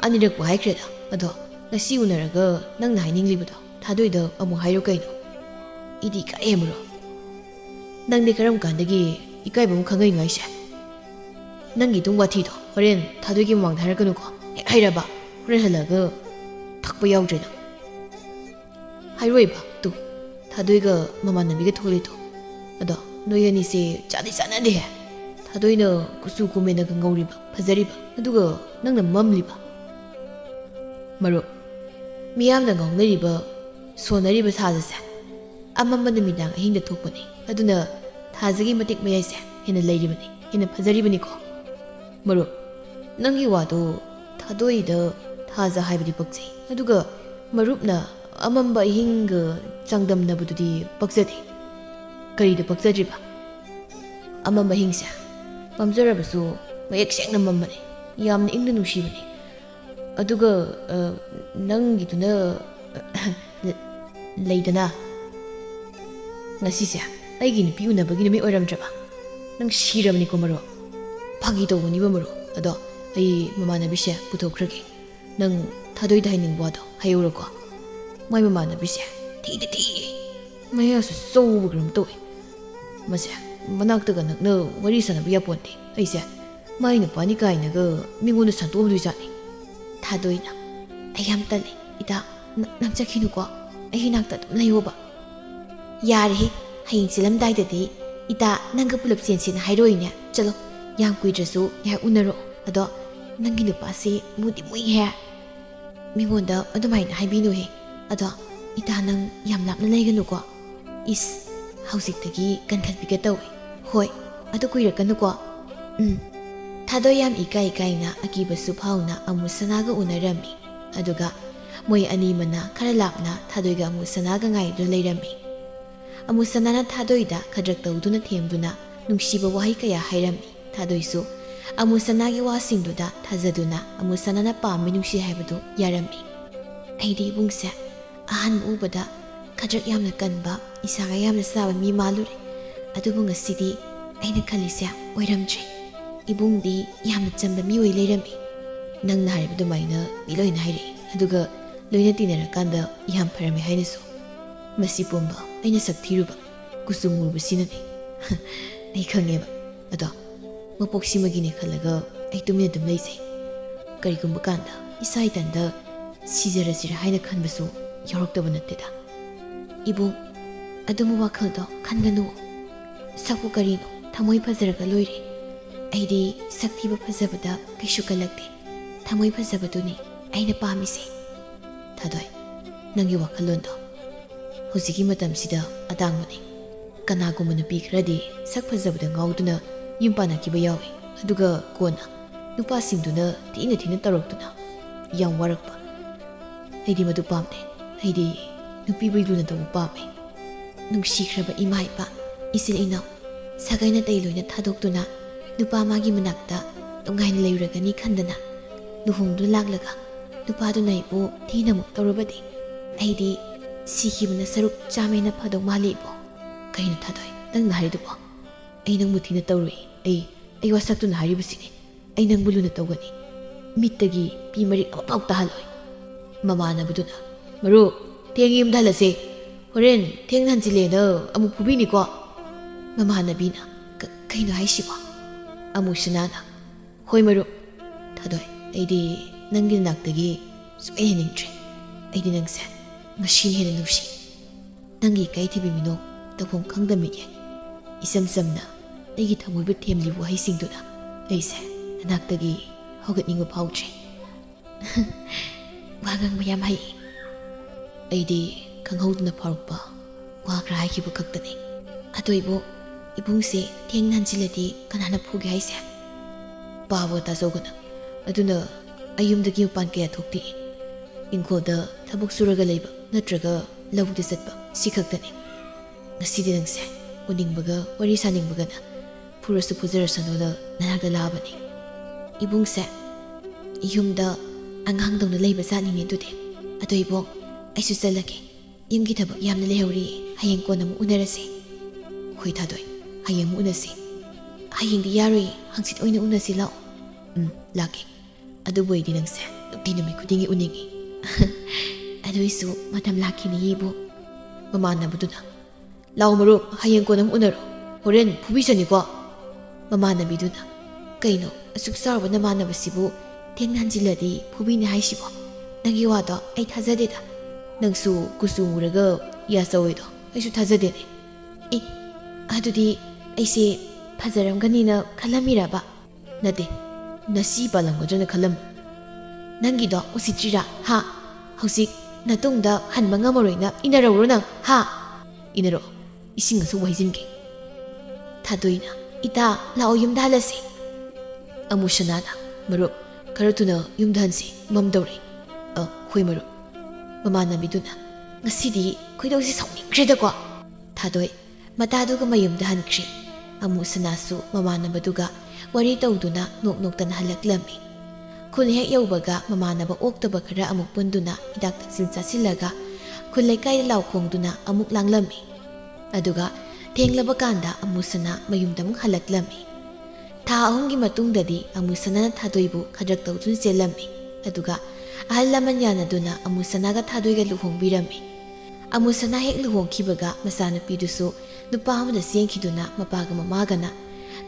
"ꯑꯅꯤꯔꯛꯄꯨ ꯍꯥꯏꯈ꯭ꯔꯦꯗ. ꯑꯗꯣ ꯉꯁꯤ ꯎꯅꯔꯒ ꯅꯪꯅ ꯍꯥꯏꯅꯤꯡꯂꯤꯕꯗꯣ ꯊꯥꯗꯣꯏꯗ ꯑꯃꯨꯛ ꯍꯥꯏꯔꯣ ꯀꯩꯅꯣ." "ꯏꯗꯤ ꯏꯀꯥꯏꯌꯦ ꯃꯔꯨꯞ." "ꯅꯪꯗꯤ ꯀꯔꯝ ꯀꯥꯟꯗꯒꯤ ꯏꯀꯥꯏꯕ ꯑꯃ ꯈꯪꯉꯛꯏꯅꯣ ꯍꯥꯏꯁꯦ? ꯅꯪꯒꯤ ꯏꯇꯨꯡ ꯋꯥꯊꯤꯗꯣ ꯍꯣꯔꯦꯟ ꯊꯥꯗꯣꯏꯒꯤ ꯃꯃꯥꯡꯗ ꯍꯥꯏꯔꯛꯀꯅꯨꯀꯣ. ꯍꯦꯛ ꯍꯩꯔꯕ ꯍꯣꯔꯦꯟ ꯍꯜꯂꯛꯑꯒ ꯊꯛꯄ ꯌꯥꯎꯗ꯭ꯔꯦ ꯅꯪ." "ꯍꯥꯏꯔꯣꯏꯕ ꯇꯨ ꯊꯥꯗꯣꯏꯒ ꯃꯃꯥꯟꯅꯕꯤꯒ ꯊꯣꯛꯂꯛꯏꯗꯣ. ꯑꯗꯣ ꯅꯣꯏ ꯑꯅꯤꯁꯦ ꯆꯥꯗꯤ ꯆꯥꯟꯅꯗꯦꯍꯦ. ꯊꯥꯗꯣꯏꯅ ꯀꯨꯆꯨ ꯀꯨꯃꯦꯟꯅꯒ ꯉꯧꯔꯤꯕ ꯐꯖꯔꯤꯕ ꯑꯗꯨꯒ ꯅꯪꯅ ꯃꯝꯂꯤꯕ ꯃꯔꯨꯞ ꯃꯤꯌꯥꯝꯅ ꯉꯥꯎꯅꯔꯤꯕ ꯁꯣꯟꯅꯔꯤꯕ ꯊꯥꯖꯁꯦ ꯑꯃꯝꯕ ꯅꯨꯃꯤꯗꯥꯡ ꯑꯍꯤꯡꯗ ꯊꯣꯛꯄꯅꯤ ꯑꯗꯨꯅ ꯊꯥꯖꯒꯤ ꯃꯇꯤꯛ ꯃꯌꯥꯏꯁꯦ ꯍꯦꯟꯅ ꯂꯩꯔꯤꯕꯅꯤ ꯍꯦꯟꯅ ꯐꯖꯔꯤꯕꯅꯤꯀꯣ ꯃꯔꯨꯞ ꯅꯪꯒꯤ ꯋꯥꯗꯣ ꯊꯥꯗꯣꯏꯗ ꯊꯥꯖ ꯍꯥꯏꯕꯗꯤ ꯄꯛꯆꯩ ꯑꯗꯨꯒ ꯃꯔꯨꯞꯅ ꯑꯃꯝꯕ ꯑꯍꯤꯡꯒ ꯆꯥꯡꯗꯝꯅꯕꯗꯨꯗꯤ ꯄꯛꯆꯗꯦ ꯀꯔꯤꯗ ꯄꯛꯆꯗ꯭ꯔꯤꯕ ꯑꯃꯝꯕ ꯑꯍꯤꯡꯁꯦ ꯃꯝꯖꯔꯕꯁꯨ ꯃꯌꯦꯛ ꯁꯦꯡꯅ ꯃꯝꯕꯅꯤ ꯌꯥꯝꯅ ꯏꯪꯅ ꯅꯨꯡꯁꯤꯕꯅꯤ ꯑꯗꯨꯒ ꯅꯪꯒꯤꯗꯨꯅ ꯂꯩꯗꯅ ꯉꯁꯤꯁꯦ ꯑꯩꯒꯤ ꯅꯨꯄꯤ ꯎꯅꯕꯒꯤ ꯅꯨꯃꯤꯠ ꯑꯣꯏꯔꯝꯗ꯭ꯔꯕ ꯅꯪ ꯁꯤꯔꯕꯅꯤꯀꯣ ꯃꯔꯨꯞ ꯐꯥꯒꯤ ꯇꯧꯕꯅꯤꯕ ꯃꯔꯨꯞ ꯑꯗꯣ ꯑꯩ ꯃꯃꯥꯟꯅꯕꯤꯁꯦ ꯄꯨꯊꯣꯛꯈ꯭ꯔꯒꯦ ꯅꯪ ꯊꯥꯗꯣꯏꯗ ꯍꯥꯏꯅꯤꯡꯕ ꯋꯥꯗꯣ ꯍꯥꯏꯌꯨꯔꯣꯀꯣ ꯃꯥꯏ ꯃꯃꯥꯟꯅꯕꯤꯁꯦ ꯊꯤꯗꯤ ꯊꯤꯌꯦ ꯃꯌꯥꯁꯨ ꯆꯧꯕ ꯀꯔꯝ ꯇꯧꯋꯦ ꯃꯁꯦ ꯃꯅꯥꯛꯇꯒ ꯅꯛꯅ ꯋꯥꯔꯤ ꯁꯥꯟꯅꯕ ꯌꯥꯄꯣꯟꯇꯦ ꯑꯩꯁꯦ ꯃꯥꯏ ꯅꯨꯄꯥꯅꯤ ꯀꯥꯏꯅꯒ ꯃꯤꯉꯣꯟꯗ ꯁꯟꯇꯣꯛꯑꯝꯗꯣꯏꯖꯥꯠꯅꯤ ꯊꯥꯗꯣꯏꯅ ꯑꯩ ꯌꯥꯝ ꯇꯜꯂꯤ ꯏꯇꯥ ꯅꯪ ꯆꯠꯈꯤꯅꯨꯀꯣ ꯑꯩꯒꯤ ꯅꯥꯛꯇ ꯑꯗꯨꯝ ꯂꯩꯌꯣꯕ ꯌꯥꯔꯦꯍꯦ ꯍꯌꯦꯡ ꯆꯦꯜꯂꯝꯗꯥꯏꯗꯗꯤ ꯏꯇꯥ ꯅꯪꯒ ꯄꯨꯂꯞ ꯆꯦꯟꯁꯦꯅ ꯍꯥꯏꯔꯛꯑꯣꯏꯅꯦ ꯆꯠꯂꯣ ꯌꯥꯝ ꯀꯨꯏꯗ꯭ꯔꯁꯨ ꯉꯥꯏꯍꯥꯛ ꯎꯅꯔꯛꯑꯣ ꯑꯗꯣ ꯅꯪꯒꯤ ꯅꯨꯄꯥꯁꯤ ꯃꯨꯗꯤ ꯃꯨꯏꯍꯦ ꯃꯤꯉꯣꯟꯗ ꯑꯗꯨꯃꯥꯏꯅ ꯍꯥꯏꯕꯤꯅꯨꯍꯦ ꯑꯗꯣ ꯏꯇꯥ ꯅꯪ ꯌꯥꯝ ꯂꯥꯞꯅ ꯂꯩꯒꯅꯨꯀꯣ ꯏꯁ ꯍꯧꯖꯤꯛꯇꯒꯤ ꯀꯟꯈꯠꯄꯤꯒ ꯇꯧꯋꯦ ꯍꯣꯏ ꯑꯗꯨ ꯀꯨꯏꯔꯛꯀꯅꯨꯀꯣ ꯊꯥꯗꯣꯏ ꯌꯥꯝ ꯏꯀꯥꯏꯅ ꯑꯀꯤꯕꯁꯨ ꯐꯥꯎꯅ ꯑꯃꯨꯁꯅꯥꯒ ꯎꯅꯔꯝꯃꯤ ꯑꯗꯨꯒ ꯃꯣꯏ ꯑꯅꯤꯃꯅ ꯈꯔ ꯂꯥꯞꯅ ꯊꯥꯗꯣꯏꯒ ꯑꯃꯨꯁꯅꯥꯒ ꯉꯥꯏꯗꯨꯅ ꯂꯩꯔꯝꯃꯤ ꯑꯃꯨꯁꯅꯥꯅ ꯊꯥꯗꯣꯏꯗ ꯈꯗ꯭ꯔꯛ ꯇꯧꯗꯨꯅ ꯊꯦꯝꯗꯨꯅ ꯅꯨꯡꯁꯤꯕ ꯋꯥꯍꯩ ꯀꯌꯥ ꯍꯥꯏꯔꯝꯃꯤ ꯊꯥꯗꯣꯏꯁꯨ ꯑꯃꯨꯁꯅꯥꯒꯤ ꯋꯥꯁꯤꯡꯗꯨꯗ ꯊꯥꯖꯗꯨꯅ ꯑꯃꯨꯁꯅꯥꯅ ꯄꯥꯝꯃꯤ ꯅꯨꯡꯁꯤ ꯍꯥꯏꯕꯗꯨ ꯌꯥꯔꯝꯃꯤ ꯑꯩꯗꯤ ꯏꯕꯨꯡꯁꯦ ꯑꯍꯥꯟꯕ ꯎꯕꯗ ꯈꯗ꯭ꯔꯛ ꯌꯥꯝꯅ ꯀꯟꯕ ꯏꯁꯥꯒ ꯌꯥꯝꯅ ꯆꯥꯕ ꯃꯤ ꯃꯥꯜꯂꯨꯔꯦ ꯑꯗꯨꯕꯨ ꯉꯁꯤꯗꯤ ꯑꯩꯅ ꯈꯜꯂꯤꯁꯦ ꯑꯣꯏꯔꯝꯗ꯭ꯔꯦ ꯏꯕꯨꯡꯗꯤ ꯌꯥꯝꯅ ꯆꯝꯕ ꯃꯤ ꯑꯣꯏ ꯂꯩꯔꯝꯃꯤ ꯅꯪꯅ ꯍꯥꯏꯔꯤꯕ ꯑꯗꯨꯃꯥꯏꯅ ꯃꯤ ꯂꯣꯏꯅ ꯍꯥꯏꯔꯛꯏ ꯑꯗꯨꯒ ꯂꯣꯏꯅ ꯇꯤꯟꯅꯔꯀꯥꯟꯗ ꯌꯥꯝ ꯐꯔꯝꯃꯤ ꯍꯥꯏꯅꯁꯨ ꯃꯁꯤ ꯄꯨꯝꯕ ꯑꯩꯅ ꯁꯛ ꯊꯤꯔꯨꯕ ꯀꯨꯆꯨ ꯃꯨꯕꯁꯤꯅꯅꯤ ꯑꯩ ꯈꯪꯉꯦꯕ ꯑꯗꯣ ꯃꯄꯣꯛꯁꯤꯃꯒꯤꯅꯦ ꯈꯜꯂꯒ ꯑꯩ ꯇꯨꯃꯤꯟꯅ ꯑꯗꯨꯝ ꯂꯩꯖꯩ ꯀꯔꯤꯒꯨꯝꯕ ꯀꯥꯟꯗ ꯏꯁꯥ ꯏꯊꯟꯗ ꯁꯤꯖꯔꯁꯤꯔ ꯍꯥꯏꯅ ꯈꯟꯕꯁꯨ ꯌꯥꯎꯔꯛꯇꯕ ꯅꯠꯇꯦꯗ ꯏꯕꯨꯡ ꯑꯗꯨꯝꯕ ꯋꯥꯈꯜꯗꯣ ꯈꯟꯒꯅꯨ ꯁꯛꯄꯨ ꯀꯔꯤꯅꯣ ꯊꯃꯣꯏ ꯐꯖꯔꯒ ꯂꯣꯏꯔꯦ ꯑꯩꯗꯤ ꯁꯛ ꯊꯤꯕ ꯐꯖꯕꯗ ꯀꯩꯁꯨ ꯀꯜꯂꯛꯇꯦ ꯊꯃꯣꯏ ꯐꯖꯕꯗꯨꯅꯤ ꯑꯩꯅ ꯄꯥꯝꯃꯤꯁꯦ ꯊꯥꯗꯣꯏ ꯅꯪꯒꯤ ꯋꯥꯈꯜꯂꯣꯟꯗꯣ ꯍꯧꯖꯤꯛꯀꯤ ꯃꯇꯝꯁꯤꯗ ꯑꯇꯥꯡꯕꯅꯤ ꯀꯅꯥꯒꯨꯝꯕ ꯅꯨꯄꯤ ꯈꯔꯗꯤ ꯁꯛ ꯐꯖꯕꯗ ꯉꯥꯎꯗꯨꯅ ꯌꯨꯝ ꯄꯥꯟꯅꯈꯤꯕ ꯌꯥꯎꯏ ꯑꯗꯨꯒ ꯀꯣꯟꯅ ꯅꯨꯄꯥꯁꯤꯡꯗꯨꯅ ꯊꯤꯅ ꯇꯧꯔꯛꯇꯨꯅ ꯌꯥꯝ ꯋꯥꯔꯛꯄ ꯑꯩꯗꯤ ꯃꯗꯨ ꯄꯥꯝꯗꯦ ꯑꯩꯗꯤ ꯅꯨꯄꯤꯕꯨ ꯂꯨꯅ ꯇꯧꯕ ꯄꯥꯝꯃꯦ ꯅꯨꯡꯁꯤꯈ꯭ꯔꯕ ꯏꯃꯥ ꯏꯄꯥ ꯏꯆꯤꯜ ꯏꯅꯥꯎ ꯁꯥꯒꯩ ꯅꯥꯇꯩ ꯂꯣꯏꯅ ꯊꯥꯗꯣꯛꯇꯨꯅ ꯅꯨꯄꯥ ꯃꯥꯒꯤ ꯃꯅꯥꯛꯇ ꯅꯨꯡꯉꯥꯏꯅ ꯂꯩꯔꯨꯔꯒꯅꯤ ꯈꯟꯗꯅ ꯂꯨꯍꯣꯡꯗꯨꯅ ꯂꯥꯛꯂꯒ ꯅꯨꯄꯥꯗꯨꯅ ꯑꯩꯕꯨ ꯊꯤꯅ ꯑꯃꯨꯛ ꯇꯧꯔꯕꯗꯤ ꯑꯩꯗꯤ ꯁꯤꯈꯤꯕꯅ ꯁꯔꯨꯛ ꯆꯥꯝꯃꯩꯅ ꯐꯗꯧ ꯃꯥꯜꯂꯤ ꯏꯕꯣ ꯀꯩꯅꯣ ꯊꯥꯗꯣꯏ ꯅꯪꯅ ꯍꯥꯏꯔꯤꯗꯨꯕꯣ ꯑꯩ ꯅꯪꯕꯨ ꯊꯤꯅ ꯇꯧꯔꯨꯏ ꯑꯩ ꯋꯥꯁꯛꯇꯨꯅ ꯍꯥꯏꯔꯤꯕꯁꯤꯅꯤ ꯑꯩ ꯅꯪꯕꯨ ꯂꯨꯅ ꯇꯧꯒꯅꯤ ꯃꯤꯠꯇꯒꯤ ꯄꯤ ꯃꯔꯤꯛ ꯑꯃꯐꯥꯎ ꯇꯥꯍꯜꯂꯣꯏ ꯃꯃꯥꯟꯅꯕꯗꯨꯅ ꯃꯔꯨꯞ ꯊꯦꯡꯉꯤ ꯌꯨꯝꯗ ꯍꯜꯂꯁꯦ ꯍꯣꯔꯦꯟ ꯊꯦꯡꯅ ꯍꯟꯖꯤꯜꯂꯦꯅ ꯑꯃꯨꯛ ꯐꯨꯕꯤꯅꯤꯀꯣ ꯃꯃꯥꯟꯅꯕꯤꯅ ꯀꯩꯅꯣ ꯍꯥꯏꯁꯤꯕꯣ ꯑꯃꯨꯁꯅꯥꯅ ꯍꯣꯏ ꯃꯔꯨꯞ ꯊꯥꯗꯣꯏ ꯑꯩꯗꯤ ꯅꯪꯒꯤ ꯅꯥꯛꯇꯒꯤ ꯁꯨꯡꯍꯦꯟ ꯍꯦꯟꯅꯤꯡꯗ꯭ꯔꯦ ꯑꯩꯗꯤ ꯅꯪꯁꯦ ꯉꯁꯤꯅ ꯍꯦꯟꯅ ꯅꯨꯡꯁꯤ ꯅꯪꯒꯤ ꯏꯀꯥꯏꯊꯤꯕꯤ ꯃꯤꯅꯣꯛ ꯇꯧꯐꯝ ꯈꯪꯗꯃꯤꯅꯦ ꯏꯆꯝ ꯆꯝꯅ ꯑꯩꯒꯤ ꯊꯃꯣꯏꯕꯨ ꯊꯦꯝꯂꯤꯕ ꯋꯥꯍꯩꯁꯤꯡꯗꯨꯅ ꯑꯩꯁꯦ ꯅꯅꯥꯛꯇꯒꯤ ꯍꯧꯒꯠꯅꯤꯡꯕ ꯐꯥꯎꯗ꯭ꯔꯦ ꯋꯥ ꯉꯥꯡꯕ ꯌꯥꯝ ꯍꯩ ꯑꯩꯗꯤ ꯈꯪꯍꯧꯗꯅ ꯐꯥꯎꯔꯛꯄ ꯋꯥ ꯈꯔ ꯍꯥꯏꯈꯤꯕ ꯈꯛꯇꯅꯤ ꯑꯗꯣ ꯏꯕꯨꯡꯁꯦ ꯊꯦꯡꯅ ꯍꯟꯖꯤꯜꯂꯗꯤ ꯀꯅꯥꯅ ꯐꯨꯒꯦ ꯍꯥꯏꯁꯦ ꯄꯥꯕ ꯇꯥꯖꯧꯒꯅ ꯑꯗꯨꯅ ꯑꯩ ꯌꯨꯝꯗꯒꯤ ꯃꯄꯥꯟ ꯀꯌꯥ ꯊꯣꯛꯇꯦ ꯏꯪꯈꯣꯜꯗ ꯊꯕꯛ ꯁꯨꯔꯒ ꯂꯩꯕ ꯅꯠꯇ꯭ꯔꯒ ꯂꯧꯕꯨꯛꯇ ꯆꯠꯄ ꯁꯤ ꯈꯛꯇꯅꯤ ꯉꯁꯤꯗꯤ ꯅꯪꯁꯦ ꯎꯅꯤꯡꯕꯒ ꯋꯥꯔꯤ ꯁꯥꯅꯤꯡꯕꯒꯅ ꯐꯨꯔꯁꯨ ꯐꯨꯖꯔꯁꯅꯨꯅ ꯅꯅꯥꯛꯇ ꯂꯥꯛꯑꯕꯅꯤ ꯏꯕꯨꯡꯁꯦ ꯌꯨꯝꯗ ꯑꯉꯥꯡꯗꯧꯅ ꯂꯩꯕ ꯖꯥꯠꯅꯤꯅꯦ ꯑꯗꯨꯗꯤ ꯑꯗꯣ ꯏꯕꯨꯡ ꯑꯩꯁꯨ ꯆꯠꯂꯒꯦ ꯌꯨꯝꯒꯤ ꯊꯕꯛ ꯌꯥꯝꯅ ꯂꯩꯍꯧꯔꯤ ꯍꯌꯦꯡ ꯀꯣꯟꯅ ꯑꯃꯨꯛ ꯎꯅꯔꯁꯤ ꯍꯣꯏ ꯊꯥꯗꯣꯏ ꯍꯌꯦꯡ ꯑꯃꯨꯛ ꯎꯅꯁꯤ ꯍꯌꯦꯡꯗꯤ ꯌꯥꯔꯣꯏ ꯍꯪꯆꯤꯠ ꯑꯣꯏꯅ ꯎꯅꯁꯤ ꯂꯥꯛꯑꯣ ꯂꯥꯛꯀꯦ ꯑꯗꯨꯕꯨ ꯑꯩꯗꯤ ꯅꯪꯁꯦ ꯅꯨꯃꯤꯠ ꯈꯨꯗꯤꯡꯒꯤ ꯎꯅꯤꯡꯉꯤ ꯑꯗꯨꯏꯁꯨ ꯃꯇꯝ ꯂꯥꯛꯈꯤꯅꯤ ꯏꯕꯨꯡ ꯃꯃꯥꯟꯅꯕꯗꯨꯅ ꯂꯥꯎ ꯃꯔꯨꯞ ꯍꯌꯦꯡ ꯀꯣꯟꯅ ꯑꯃꯨꯛ ꯎꯅꯔꯣ ꯍꯣꯔꯦꯟ ꯐꯨꯕꯤꯁꯅꯤꯀꯣ ꯃꯃꯥꯟꯅꯕꯤꯗꯨꯅ ꯀꯩꯅꯣ ꯑꯁꯨꯛ ꯆꯥꯎꯔꯕ ꯅꯃꯥꯟꯅꯕꯁꯤꯕꯨ ꯊꯦꯡꯅ ꯍꯟꯖꯤꯜꯂꯗꯤ ꯐꯨꯕꯤꯅꯤ ꯍꯥꯏꯁꯤꯕꯣ ꯅꯪꯒꯤ ꯋꯥꯗꯣ ꯑꯩ ꯊꯥꯖꯗꯦꯗ ꯅꯪꯁꯨ ꯀꯨꯆꯨ ꯃꯨꯔꯒ ꯌꯥꯆꯧꯋꯦꯗꯣ ꯑꯩꯁꯨ ꯊꯥꯖꯗꯦꯅꯦ ꯑꯗꯨꯗꯤ ꯑꯩꯁꯦ ꯐꯖꯔꯝꯒꯅꯤꯅ ꯈꯜꯂꯝꯃꯤꯔꯕ? ꯅꯠꯇꯦ, ꯅꯁꯤ ꯄꯥꯜꯂꯝꯒꯗ꯭ꯔꯅ ꯈꯜꯂꯝ. ꯅꯪꯒꯤꯗꯣ ꯎꯁꯤꯠꯇ꯭ꯔꯤꯔꯥ? ꯍꯥ? ꯍꯧꯖꯤꯛ ꯅꯇꯨꯡꯗ ꯍꯟꯕ ꯉꯝꯃꯔꯣꯏꯅ ꯏꯟꯅꯔꯧꯔꯣ ꯅꯪ? ꯍꯥ? ꯏꯟꯅꯔꯣ. ꯏꯁꯤꯡ ꯑꯁꯨ ꯋꯥꯏꯖꯤꯟꯒꯦ. ꯊꯥꯗꯣꯏꯅ, ꯏꯇꯥ ꯂꯥꯛꯑꯣ ꯌꯨꯝꯗ ꯍꯜꯂꯁꯤ. ꯑꯃꯨꯁꯅꯥꯅ, ꯃꯔꯨꯞ ꯈꯔ ꯊꯨꯅ ꯌꯨꯝꯗ ꯍꯟꯁꯤ, ꯃꯝꯗꯧꯔꯦ. ꯍꯣꯏ ꯃꯔꯨꯞ. ꯃꯃꯥꯟꯅꯕꯤꯗꯨꯅ, ꯉꯁꯤꯗꯤ ꯈꯣꯏꯗꯧꯁꯤ ꯁꯥꯎꯅꯤꯡꯈ꯭ꯔꯦꯗꯀꯣ. ꯊꯥꯗꯣꯏ ꯃꯇꯥꯗꯨꯒ ꯃꯌꯨꯝꯗ ꯍꯟꯈ꯭ꯔꯤ. ꯑꯃꯨꯁꯅꯥꯁꯨ ꯃꯃꯥꯟꯅꯕꯗꯨꯒ ꯋꯥꯔꯤ ꯇꯧꯗꯨꯅ ꯅꯣꯛ ꯅꯣꯛꯇꯅ ꯍꯜꯂꯛꯂꯝꯃꯤ. ꯈꯨꯜ ꯍꯦꯛ ꯌꯧꯕꯒ ꯃꯃꯥꯟꯅꯕ ꯑꯣꯛꯇꯕ ꯈꯔ ꯑꯃꯨꯛ ꯄꯨꯟꯗꯨꯅ ꯍꯤꯗꯥꯛ ꯊꯛꯆꯤꯟ ꯆꯥꯁꯤꯜꯂꯒ ꯈꯨꯜ ꯂꯩꯀꯥꯏꯗ ꯂꯥꯎ ꯈꯣꯡꯗꯨꯅ ꯑꯃꯨꯛ ꯂꯥꯡꯂꯝꯃꯤ. ꯑꯗꯨꯒ ꯊꯦꯡꯂꯕ ꯀꯥꯟꯗ ꯑꯃꯨꯁꯅꯥ ꯃꯌꯨꯝꯗ ꯑꯃꯨꯛ ꯍꯜꯂꯛꯂꯝꯃꯤ. ꯊꯥ 3ꯒꯤ ꯃꯇꯨꯡꯗꯗꯤ ꯑꯃꯨꯁꯅꯥꯅ ꯊꯥꯗꯣꯏꯕꯨ ꯈꯗ꯭ꯔꯛ ꯇꯧꯗꯨꯅ ꯆꯦꯜꯂꯝꯃꯤ. ꯑꯗꯨꯒ ꯑꯍꯜ ꯂꯃꯟ ꯌꯥꯅꯗꯨꯅ ꯑꯃꯨꯁꯅꯥꯒ ꯊꯥꯗꯣꯏꯒ ꯂꯨꯍꯣꯡꯕꯤꯔꯝꯃꯤ. ꯑꯃꯨꯁꯅꯥ ꯍꯦꯛ ꯂꯨꯍꯣꯡꯈꯤꯕꯒ ꯃꯆꯥꯅꯨꯄꯤꯗꯨꯁꯨ ꯅꯨꯄꯥ ꯑꯃꯗ ꯆꯦꯟꯈꯤꯗꯨꯅ ꯃꯄꯥꯒ ꯃꯃꯥꯒꯅ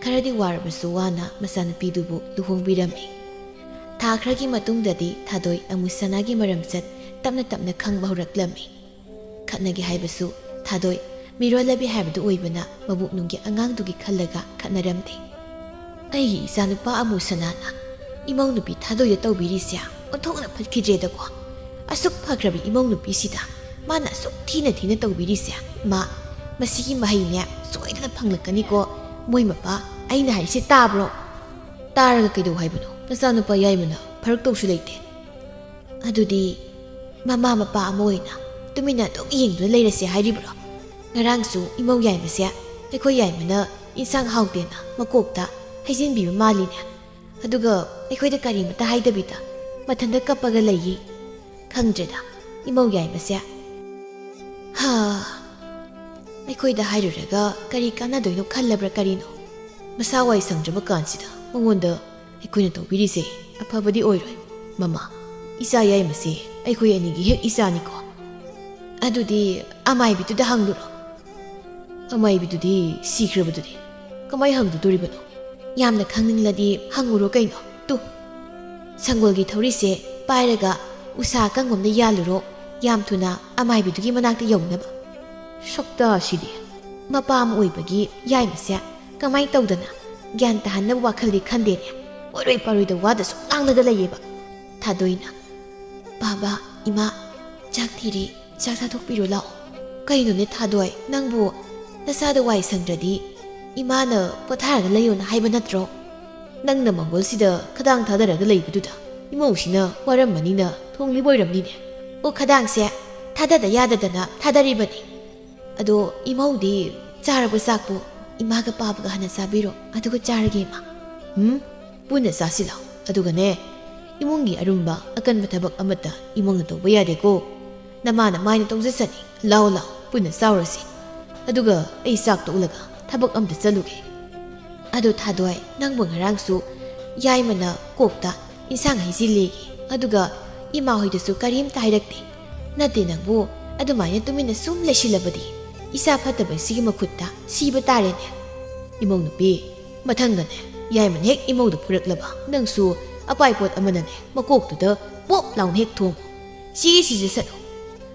ꯈꯔꯗꯤ ꯋꯥꯔꯕꯁꯨ ꯋꯥꯅ ꯃꯆꯥꯅꯨꯄꯤꯗꯨꯕꯨ ꯂꯨꯍꯣꯡꯕꯤꯔꯝꯃꯤ. ꯊꯥ ꯈꯔꯒꯤ ꯃꯇꯨꯡꯗꯗꯤ ꯊꯥꯗꯣꯏ ꯑꯃꯨꯁꯅꯥꯒꯤ ꯃꯔꯝꯆꯠ ꯇꯞꯅ ꯇꯞꯅ ꯈꯪꯕ ꯍꯧꯔꯛꯂꯝꯃꯤ. ꯈꯠꯅꯒꯦ ꯍꯥꯏꯕꯁꯨ ꯊꯥꯗꯣꯏ ꯃꯤꯔꯣꯜꯂꯕꯤ ꯍꯥꯏꯕꯗꯨ ꯑꯣꯏꯕꯅ ꯃꯕꯨꯛꯅꯨꯡꯒꯤ ꯑꯉꯥꯡꯗꯨꯒꯤ ꯈꯜꯂꯒ ꯈꯠꯅꯔꯝꯗꯦ. ꯑꯩꯒꯤ ꯏꯆꯥꯅꯨꯄꯥ ꯑꯃꯨꯁꯅꯥꯅ ꯏꯃꯧ ꯅꯨꯄꯤ ꯊꯥꯗꯣꯏꯗ ꯇꯧꯕꯤꯔꯤꯁꯦ ꯑꯣꯟꯊꯣꯛꯅ ꯐꯠꯈꯤꯗ꯭ꯔꯦꯗꯀꯣ. ꯑꯁꯨꯛ ꯐꯈ꯭ꯔꯕ ꯏꯃꯧ ꯅꯨꯄꯤꯁꯤꯗ ꯃꯥꯅ ꯑꯁꯨꯛ ꯊꯤꯅ ꯊꯤꯅ ꯇꯧꯕꯤꯔꯤꯁꯦ. ꯃꯁꯤꯒꯤ ꯃꯍꯩꯅꯦ ꯁꯣꯏꯗꯅ ꯐꯪꯂꯛꯀꯅꯤꯀꯣ. ꯃꯣꯏ ꯃꯄꯥ, ꯑꯩꯅ ꯍꯥꯏꯔꯤꯁꯦ ꯇꯥꯕ꯭ꯔꯣ? ꯇꯥꯔꯒ ꯀꯩꯗꯧ ꯍꯥꯏꯕꯅꯣ? ꯅꯆꯥꯅꯨꯄꯥ ꯌꯥꯏꯃꯅ ꯐꯔꯛꯇꯧꯁꯨ ꯂꯩꯇꯦ. ꯑꯗꯨꯗꯤ ꯃꯃꯥ ꯃꯄꯥ ꯑꯃ ꯑꯣꯏꯅ ꯇꯨꯃꯤꯟꯅ ꯑꯗꯨꯝ ꯌꯦꯡꯗꯨꯅ ꯂꯩꯔꯁꯦ ꯍꯥꯏꯔꯤꯕ꯭ꯔꯣ? ꯉꯔꯥꯡꯁꯨ ꯏꯃꯧ ꯌꯥꯏꯃꯁꯦ ꯑꯩꯈꯣꯏ ꯌꯥꯏꯃꯅ ꯏꯟꯁꯥꯡ ꯍꯥꯎꯇꯦꯅ ꯃꯀꯣꯛꯇ ꯍꯩꯖꯤꯟꯕꯤꯕ ꯃꯥꯜꯂꯤꯅꯦ. ꯑꯗꯨꯒ ꯑꯩꯈꯣꯏꯗ ꯀꯔꯤꯃꯇ ꯍꯥꯏꯗꯕꯤꯗ ꯃꯊꯟꯇ ꯀꯞꯄꯒ ꯂꯩꯌꯦ. ꯈꯪꯗ꯭ꯔꯦꯗ ꯏꯃꯧ ꯌꯥꯏꯃꯁꯦ. ꯑꯩꯈꯣꯏꯗ ꯍꯥꯏꯔꯨꯔꯒ ꯀꯔꯤ ꯀꯥꯟꯅꯗꯣꯏꯅꯣ ꯈꯜꯂꯕ꯭ꯔꯥ ꯀꯔꯤꯅꯣ? ꯃꯁꯥ ꯋꯥꯏ ꯁꯪꯗ꯭ꯔꯕ ꯀꯥꯟꯁꯤꯗ ꯃꯉꯣꯟꯗ ꯑꯩꯈꯣꯏꯅ ꯇꯧꯕꯤꯔꯤꯁꯦ ꯑꯐꯕꯗꯤ ꯑꯣꯏꯔꯣꯏ. ꯃꯃꯥ, ꯏꯆꯥ ꯌꯥꯏꯃꯁꯦ ꯑꯩꯈꯣꯏ ꯑꯅꯤꯒꯤ ꯍꯦꯛ ꯏꯆꯥꯅꯤꯀꯣ. ꯑꯗꯨꯗꯤ ꯑꯃꯥꯏꯕꯤꯗꯨꯗ ꯍꯪꯂꯨꯔꯣ. ꯑꯃꯥꯏꯕꯤꯗꯨꯗꯤ ꯁꯤꯈ꯭ꯔꯕꯗꯨꯗꯤ ꯀꯃꯥꯏ ꯍꯪꯗꯣꯔꯤꯕꯅꯣ? ꯌꯥꯝꯅ ꯈꯪꯅꯤꯡꯂꯗꯤ ꯍꯪꯉꯨꯔꯣ ꯀꯩꯅꯣ. ꯇꯨ ꯁꯪꯒꯣꯜꯒꯤ ꯊꯧꯔꯤꯁꯦ ꯄꯥꯏꯔꯒ ꯎꯁꯥ ꯑꯀꯪꯕꯝꯗ ꯌꯥꯜꯂꯨꯔꯣ, ꯌꯥꯝ ꯊꯨꯅ ꯑꯃꯥꯏꯕꯤꯗꯨꯒꯤ ꯃꯅꯥꯛꯇ ꯌꯧꯅꯕ. ꯁꯛꯇꯥꯁꯤꯗꯤ ꯃꯄꯥ ꯑꯃ ꯑꯣꯏꯕꯒꯤ ꯌꯥꯏꯃꯁꯦ ꯀꯃꯥꯏ ꯇꯧꯗꯅ ꯒ꯭ꯌꯥꯟ ꯇꯥꯍꯟꯅꯕ ꯋꯥꯈꯜꯗꯤ ꯈꯟꯗꯦꯅꯦ. ꯑꯣꯏꯔꯣꯏ ꯄꯥꯔꯣꯏꯗ ꯋꯥꯗ ꯁꯨꯝ ꯉꯥꯡꯂꯒ ꯂꯩꯌꯦꯕ. ꯊꯥꯗꯣꯏꯅ, ꯕꯥꯕꯥ, ꯏꯃꯥ, ꯆꯥꯛ ꯊꯤꯔꯤ, ꯆꯥꯛ ꯆꯥꯊꯣꯛꯄꯤꯔꯣ ꯂꯥꯛꯑꯣ. ꯀꯩꯅꯣꯅꯦ ꯊꯥꯗꯣꯏ, ꯅꯪꯕꯨ ꯅꯁꯥꯗ ꯋꯥꯏ ꯁꯪꯗ꯭ꯔꯗꯤ ꯏꯃꯥꯅ ꯄꯣꯊꯥꯔꯒ ꯂꯩꯌꯣꯅ ꯍꯥꯏꯕ ꯅꯠꯇ꯭ꯔꯣ? ꯅꯪꯅ ꯃꯪꯒꯣꯜꯁꯤꯗ ꯈꯗꯥꯡ ꯊꯥꯗꯔꯒ ꯂꯩꯕꯗꯨꯗ ꯏꯃꯧꯁꯤꯅ ꯋꯥꯔꯝꯃꯅꯤꯅ ꯊꯣꯡꯂꯤꯕ ꯑꯣꯏꯔꯝꯅꯤꯅꯦ. ꯈꯗꯥꯡꯁꯦ ꯊꯥꯗꯗ ꯌꯥꯗꯗꯅ ꯊꯥꯗꯔꯤꯕꯅꯤ. ꯑꯗꯣ ꯏꯃꯧꯗꯤ ꯆꯥꯔꯕ ꯆꯥꯛꯄꯨ ꯏꯃꯥꯒ ꯄꯥꯕꯒ ꯍꯥꯟꯅ ꯆꯥꯕꯤꯔꯣ, ꯑꯗꯨꯒ ꯆꯥꯔꯒꯦ ꯏꯃꯥ. ꯄꯨꯟꯅ ꯆꯥꯁꯤꯜꯂꯣ. ꯑꯗꯨꯒꯅꯦ, ꯏꯃꯨꯡꯒꯤ ꯑꯔꯨꯝꯕ ꯑꯀꯟꯕ ꯊꯕꯛ ꯑꯃꯠꯇ ꯏꯃꯧꯅ ꯇꯧꯕ ꯌꯥꯗꯦꯀꯣ. ꯅꯃꯥꯅ ꯃꯥꯏꯅ ꯇꯧꯖꯁꯅꯤ. ꯂꯥꯛꯑꯣ ꯂꯥꯛꯑꯣ ꯄꯨꯟꯅ ꯆꯥꯎꯔꯁꯤ. ꯑꯗꯨꯒ ꯑꯩ ꯆꯥꯛ ꯇꯣꯛꯂꯒ ꯊꯕꯛ ꯑꯝꯇ ꯆꯠꯂꯨꯒꯦ. ꯑꯗꯣ ꯊꯥꯗꯣꯏ, ꯅꯪꯕꯨ ꯉꯔꯥꯡꯁꯨ ꯌꯥꯏꯃꯅ ꯀꯣꯛꯇ ꯏꯟꯁꯥꯡ ꯍꯩꯖꯤꯜꯂꯦ, ꯑꯗꯨꯒ ꯏꯃꯥ ꯍꯣꯏꯗꯁꯨ ꯀꯔꯤꯝꯇ ꯍꯥꯏꯔꯛꯇꯦ. ꯅꯠꯇꯦ ꯅꯪꯕꯨ ꯑꯗꯨꯃꯥꯏꯅ ꯇꯨꯃꯤꯟꯅ ꯁꯨꯝ ꯂꯩꯁꯤꯜꯂꯕꯗꯤ ꯏꯆꯥ ꯐꯠꯇꯕꯁꯤꯒꯤ ꯃꯈꯨꯠꯇ ꯁꯤꯕ ꯇꯥꯔꯦꯅꯦ. ꯏꯃꯧ ꯅꯨꯄꯤ, ꯃꯊꯪꯗꯅꯦ ꯌꯥꯏꯃꯅ ꯍꯦꯛ ꯏꯃꯧꯗ ꯐꯨꯔꯛꯂꯕ ꯅꯪꯁꯨ ꯑꯄꯥꯏꯄꯣꯠ ꯑꯃꯅꯅꯦ ꯃꯀꯣꯛꯇꯨꯗ ꯄꯣꯞ ꯂꯥꯎꯅ ꯍꯦꯛ ꯊꯣꯡꯉꯨ. ꯁꯤꯖꯁꯅꯨ.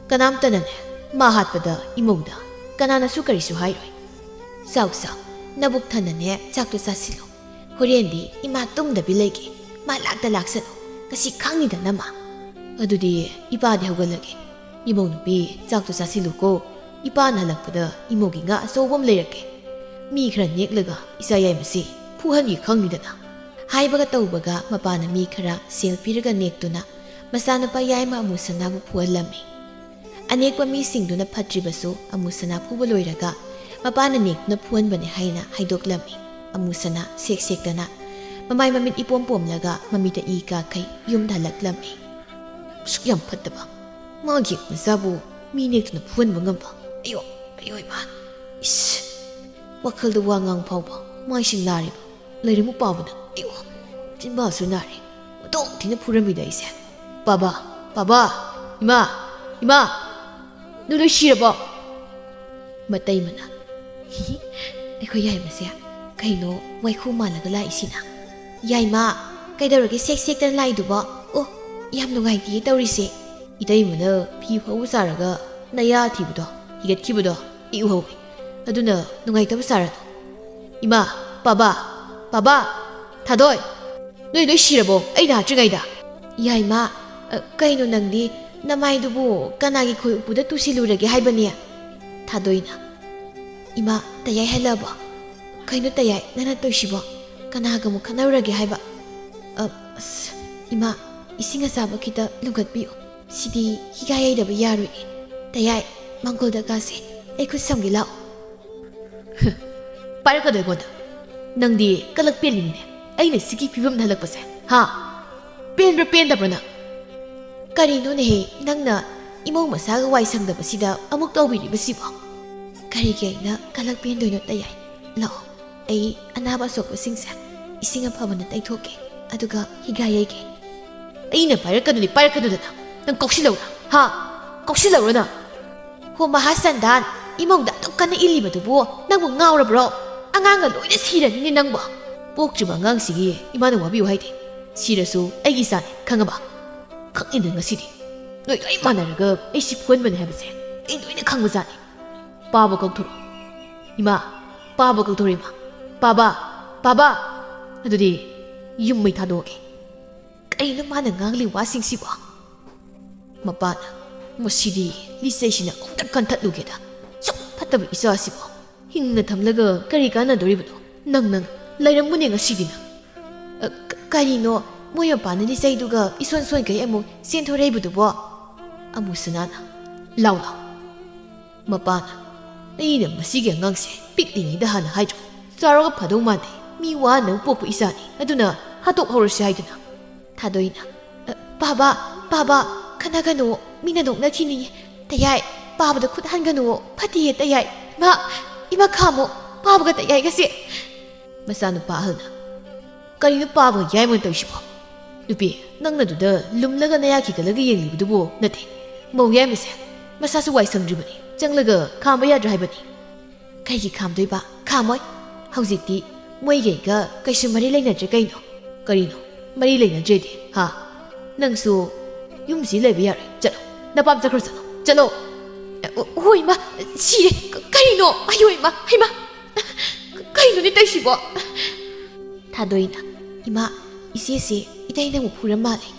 ꯀꯅꯥꯝꯇꯅꯅꯦ ꯃꯥ ꯍꯥꯠꯄꯗ ꯏꯃꯧꯗ ꯀꯅꯥꯅꯁꯨ ꯀꯔꯤꯁꯨ ꯍꯥꯏꯔꯣꯏ. ꯆꯥꯎ ꯅꯕꯨꯛ ꯊꯟꯅꯅꯦ ꯆꯥꯛꯇꯣ ꯆꯥꯁꯤꯜꯂꯨ. ꯍꯣꯔꯦꯟꯗꯤ ꯏꯃꯥ ꯇꯨꯝꯗꯕꯤ ꯂꯩꯒꯦ. ꯃꯥ ꯂꯥꯛꯇ ꯂꯥꯛꯁꯅꯨ. ꯉꯁꯤ ꯈꯪꯅꯤꯗꯅ ꯃꯥ. ꯑꯗꯨꯗꯤ ꯏꯄꯥꯗꯤ ꯍꯧꯒꯠꯂꯒꯦ. ꯏꯃꯧ ꯅꯨꯄꯤ, ꯆꯥꯛꯇꯣ ꯆꯥꯁꯤꯜꯂꯨꯀꯣ. ꯏꯄꯥꯅ ꯍꯜꯂꯛꯄꯗ ꯏꯃꯧꯒꯤ ꯉꯥ ꯑꯆꯧꯕ ꯑꯃ ꯂꯩꯔꯛꯀꯦ. ꯃꯤ ꯈꯔ ꯅꯦꯛꯂꯒ ꯏꯆꯥ ꯌꯥꯏꯃꯁꯤ ꯐꯨꯍꯟꯒꯦ ꯈꯪꯅꯤꯗꯅ. ꯍꯥꯏꯕꯒ ꯇꯧꯕꯒ ꯃꯄꯥꯅ ꯃꯤ ꯈꯔ ꯁꯦꯜ ꯄꯤꯔꯒ ꯅꯦꯛꯇꯨꯅ ꯃꯆꯥꯅꯨꯄꯥ ꯌꯥꯏꯃ ꯑꯃꯨꯁꯅꯥꯕꯨ ꯐꯨꯍꯜꯂꯝꯃꯤ. ꯑꯅꯦꯛꯄ ꯃꯤꯁꯤꯡꯗꯨꯅ ꯐꯠꯇ꯭ꯔꯤꯕꯁꯨ ꯑꯃꯨꯁꯅꯥ ꯐꯨꯕ ꯂꯣꯏꯔꯒ ꯃꯄꯥꯅ ꯅꯦꯛꯇꯨꯅ ꯐꯨꯍꯟꯕꯅꯦ ꯍꯥꯏꯅ ꯍꯥꯏꯗꯣꯛꯂꯝꯃꯤ. ꯑꯃꯨꯁꯅꯥ ꯁꯦꯛ ꯁꯦꯛꯇꯅ ꯃꯃꯥꯏ ꯃꯃꯤꯠ ꯏꯄꯣꯝ ꯄꯣꯝꯂꯒ ꯃꯃꯤꯠꯇ ꯏ ꯀꯥꯈꯩ ꯌꯨꯝꯗ ꯍꯜꯂꯛꯂꯝꯃꯤ. ꯑꯁꯨꯛ ꯌꯥꯝ ꯐꯠꯇꯕ ꯃꯥꯒꯤ ꯃꯆꯥꯕꯨ ꯃꯤ ꯅꯦꯛꯇꯨꯅ ꯐꯨꯍꯟꯕ ꯉꯝꯕ. ꯑꯌꯣ ꯏꯃꯥ. ꯏꯁ, ꯋꯥꯈꯜꯗ ꯋꯥ ꯉꯥꯡ ꯐꯥꯎꯕ ꯃꯥꯏꯁꯤ ꯅꯥꯔꯤꯕ. ꯂꯩꯔꯃꯨ ꯄꯥꯕꯅ. ꯑꯌꯣ, ꯆꯤꯟꯕꯥꯁꯨ ꯅꯥꯔꯤ. ꯑꯣꯟꯊꯣꯛ ꯊꯤꯅ ꯐꯨꯔꯝꯃꯤꯗ ꯑꯩꯁꯦ. ꯕꯥꯕꯥ, ꯏꯃꯥ, ꯅꯣꯏ ꯂꯣꯏ ꯁꯤꯔꯕꯣ? ꯃꯇꯩꯃꯅ, ꯑꯩꯈꯣꯏ ꯌꯥꯏꯃꯁꯦ ꯀꯩꯅꯣ ꯋꯥꯏꯈꯨ ꯃꯥꯜꯂꯒ ꯂꯥꯛꯏꯁꯤꯅ? ꯌꯥꯏꯃ, ꯀꯩꯗꯧꯔꯒꯦ ꯁꯦꯛ ꯁꯦꯛꯇꯅ ꯂꯥꯛꯏꯗꯨꯕꯣ? ꯌꯥꯝ ꯅꯨꯡꯉꯥꯏꯇꯦ ꯇꯧꯔꯤꯁꯦ. ꯏꯇꯩꯃꯅ ꯐꯤ ꯐꯧꯕ ꯁꯥꯔꯒ ꯅꯌꯥ ꯊꯤꯕꯗꯣ, ꯍꯤꯒꯠꯈꯤꯕꯗꯣ ꯏ ꯎꯍꯧꯏ. ꯑꯗꯨꯅ ꯅꯨꯡꯉꯥꯏꯇꯕ ꯁꯥꯔꯅꯨ. ꯏꯃꯥ, ꯄꯥꯕꯥ ꯄꯥꯕꯥ ꯊꯥꯗꯣꯏ ꯅꯣꯏ ꯂꯣꯏ ꯁꯤꯔꯕꯣ ꯑꯩ ꯂꯥꯛꯇ꯭ꯔꯤꯉꯩꯗ ꯌꯥꯏꯃ ꯀꯩꯅꯣ ꯅꯪꯗꯤ ꯅꯃꯥꯏꯗꯨꯕꯨ ꯀꯅꯥꯒꯤ ꯈꯣꯏ ꯎꯄꯨꯗ ꯇꯨꯁꯤꯜꯂꯨꯔꯒꯦ ꯍꯥꯏꯕꯅꯤ ꯊꯥꯗꯣꯏꯅ ꯏꯃꯥ ꯇꯌꯥꯏ ꯍꯜꯂꯛꯑꯕꯣ ꯀꯩꯅꯣ ꯇꯌꯥꯏ ꯅꯪꯅ ꯇꯧꯏꯁꯤꯕꯣ ꯀꯅꯥꯒ ꯑꯃꯨꯛ ꯈꯠꯅꯔꯨꯔꯒꯦ ꯍꯥꯏꯕ ꯑꯁ ꯏꯃꯥ ꯏꯁꯤꯡ ꯑꯁꯥꯕ ꯈꯤꯇ ꯂꯨꯝꯈꯠꯄꯤꯌꯨ ꯁꯤꯗꯤ ꯍꯤꯒꯥ ꯌꯩꯗꯕ ꯌꯥꯔꯣꯏꯌꯦ ꯇꯌꯥꯏ ꯃꯪꯒꯣꯜꯗ ꯀꯥꯁꯦ ꯑꯩ ꯈꯨꯠ ꯁꯝꯒꯦ ꯂꯥꯛꯑꯣ ꯄꯥꯏꯔꯛꯀꯗꯣ ꯑꯩꯉꯣꯟꯗ ꯅꯪꯗꯤ ꯀꯂꯛ ꯄꯦꯜꯂꯤꯅꯦ ꯑꯩꯅ ꯁꯤꯒꯤ ꯐꯤꯕꯝꯗ ꯍꯜꯂꯛꯄꯁꯦ ꯍꯥ ꯄꯦꯟꯕ꯭ꯔꯥ ꯄꯦꯟꯗꯕ꯭ꯔꯥ ꯅꯪ ꯀꯔꯤꯅꯣꯅꯦꯍꯦ ꯅꯪꯅ ꯏꯃꯧ ꯃꯁꯥꯒ ꯋꯥꯏ ꯁꯪꯗꯕꯁꯤꯗ ꯑꯃꯨꯛ ꯇꯧꯕꯤꯔꯤꯕꯁꯤꯕꯣ ꯀꯔꯤꯒꯤ ꯑꯩꯅ ꯀꯂꯛ ꯄꯦꯟꯗꯣꯏꯅꯣ ꯇꯌꯥꯏ ꯂꯥꯛꯑꯣ ꯑꯩ ꯑꯅꯥꯕ ꯑꯁꯣꯛꯄꯁꯤꯡꯁꯦ ꯏꯁꯤꯡ ꯑꯐꯕꯅ ꯇꯩꯊꯣꯛꯀꯦ ꯑꯗꯨꯒ ꯍꯤꯒꯥ ꯌꯩꯒꯦ ꯑꯩꯅ ꯄꯥꯏꯔꯛꯀꯗꯨꯗꯅ ꯅꯪ ꯀꯧꯁꯤꯜꯂꯧꯔꯥ ꯍꯥ ꯀꯧꯁꯤꯜꯂꯧꯔꯥ ꯅꯪ ꯍꯣ ꯃꯍꯥꯁꯟꯗꯥꯟ ꯏꯃꯧꯗ ꯑꯗꯨꯛ ꯀꯟꯅ ꯏꯜꯂꯤꯕꯗꯨꯕꯨ ꯅꯪꯕꯨ ꯉꯥꯎꯔꯕ꯭ꯔꯣ ꯑꯉꯥꯡꯒ ꯂꯣꯏꯅ ꯁꯤꯔꯅꯤꯅꯦ ꯅꯪꯕꯨ ꯄꯣꯛꯇ꯭ꯔꯤꯕ ꯑꯉꯥꯡꯁꯤꯒꯤ ꯏꯃꯥꯅ ꯋꯥꯕꯤꯌꯨ ꯍꯥꯏꯗꯦ ꯁꯤꯔꯁꯨ ꯑꯩꯒꯤ ꯏꯆꯥꯅꯤ ꯈꯪꯉꯕ ꯈꯪꯉꯤꯗ ꯉꯁꯤꯗꯤ ꯅꯣꯏ ꯂꯣꯏ ꯃꯥꯟꯅꯔꯒ ꯑꯩ ꯁꯤ ꯐꯨꯍꯟꯕꯅꯦ ꯍꯥꯏꯕꯁꯦ ꯑꯩ ꯂꯣꯏꯅ ꯈꯪꯕꯖꯥꯠꯅꯤ ꯄꯥꯕ ꯀꯧꯊꯣꯔꯛꯑꯣ ꯏꯃꯥ ꯄꯥꯕ ꯀꯧꯊꯣꯔꯛꯑꯣ ꯏꯃꯥ ꯄꯥꯕ ꯄꯥꯕ ꯑꯗꯨꯗꯤ ꯌꯨꯝ ꯃꯩ ꯊꯥꯗꯣꯛꯑꯒꯦ ꯀꯩꯅꯣ ꯃꯥꯅ ꯉꯥꯡꯂꯤ ꯋꯥꯁꯤꯡꯁꯤꯕꯣ ꯃꯄꯥꯅ ꯃꯁꯤꯗꯤ ꯂꯤꯆꯩꯁꯤꯅ ꯑꯃꯨꯛꯇ ꯀꯟꯊꯠꯂꯨꯒꯦꯗ ꯁꯨꯛ ꯐꯠꯇꯕ ꯏꯆꯥꯁꯤꯕꯣ ꯍꯤꯡꯅ ꯊꯝꯂꯒ ꯀꯔꯤ ꯀꯥꯟꯅꯗꯣꯔꯤꯕꯅꯣ ꯅꯪ ꯂꯩꯔꯝꯃꯨꯅꯦ ꯉꯁꯤꯗꯤ ꯅꯪ ꯀꯔꯤꯅꯣ ꯃꯣꯏ ꯃꯄꯥꯅ ꯂꯤꯆꯩꯗꯨꯒ ꯏꯁꯣꯟ ꯁꯣꯟꯈꯩ ꯑꯃꯨꯛ ꯆꯦꯟꯊꯣꯔꯛꯏꯕꯗꯨꯕꯣ ꯑꯃꯨꯁꯅꯥꯅ ꯂꯥꯎ ꯃꯄꯥꯅ ꯑꯩꯅ ꯃꯁꯤꯒꯤ ꯑꯉꯥꯡꯁꯦ ꯄꯤꯛꯂꯤꯉꯩꯗ ꯍꯥꯟꯅ ꯍꯥꯏꯗ꯭ꯔꯣ ꯆꯥꯎꯔꯒ ꯐꯗꯧ ꯃꯥꯟꯗꯦ ꯃꯤ ꯋꯥꯅꯕ ꯄꯣꯛꯄ ꯏꯆꯥꯅꯤ ꯑꯗꯨꯅ ꯍꯥꯠꯇꯣꯛꯍꯧꯔꯁꯤ ꯍꯥꯏꯗꯅ ꯊꯥꯗꯣꯏꯅ ꯄꯥꯕ ꯈꯟꯅꯒꯅꯨ ꯃꯤꯅ ꯅꯣꯛꯅꯈꯤꯅꯤ ꯇꯌꯥꯏ ꯄꯥꯕꯗ ꯈꯨꯠ ꯍꯟꯒꯅꯨ ꯐꯠꯇꯤꯌꯦ ꯇꯌꯥꯏ ꯏꯃꯥ ꯈꯥꯃꯣ ꯄꯥꯕꯒ ꯇꯌꯥꯏꯒꯁꯦ ꯃꯆꯥꯅꯨꯄꯥ ꯑꯍꯜꯅ ꯀꯔꯤꯅꯣ ꯄꯥꯕꯒ ꯌꯥꯏꯃꯒ ꯇꯧꯏꯁꯤꯕꯣ ꯅꯨꯄꯤ ꯅꯪꯅꯗꯨꯗ ꯂꯨꯝꯂꯒ ꯅꯌꯥ ꯈꯤꯒꯠꯂꯒ ꯌꯦꯡꯂꯤꯕꯗꯨꯕꯨ ꯅꯠꯇꯦ ꯃꯧ ꯌꯥꯏꯃꯁꯦ ꯃꯁꯥꯁꯨ ꯋꯥꯏ ꯁꯪꯗ꯭ꯔꯤꯕꯅꯤ ꯆꯪꯂꯒ ꯈꯥꯝꯕ ꯌꯥꯗ꯭ꯔꯥ ꯍꯥꯏꯕꯅꯤ ꯀꯩꯒꯤ ꯈꯥꯝꯗꯣꯏꯕ ꯈꯥꯝꯃꯣꯏ ꯍꯧꯖꯤꯛꯇꯤ ꯃꯣꯏꯒꯩꯒ ꯀꯩꯁꯨ ꯃꯔꯤ ꯂꯩꯅꯗ꯭ꯔꯦ ꯀꯔꯤꯅꯣ ꯃꯔꯤ ꯂꯩꯅꯗ꯭ꯔꯦꯗꯤ ꯍꯥ ꯅꯪꯁꯨ ꯌꯨꯝꯁꯤ ꯂꯩꯕ ꯌꯥꯔꯣꯏ ꯆꯠꯂꯣ ꯅꯄꯥꯝ ꯆꯠꯈ꯭ꯔꯣ ꯆꯠꯂꯣ ꯍꯣꯏ ꯏꯃꯥ ꯁꯤꯔꯦ ꯀꯔꯤꯅꯣ ꯑꯌꯣ ꯏꯃꯥ ꯍꯩꯃꯥ ꯀꯩꯅꯣꯅꯦ ꯇꯧꯏꯁꯤꯕꯣ ꯊꯥꯗꯣꯏꯅ ꯏꯃꯥ ꯏꯆꯦꯁꯦ ꯏꯇꯩꯅ ꯑꯃꯨꯛ ꯐꯨꯔ ꯃꯥꯜꯂꯦ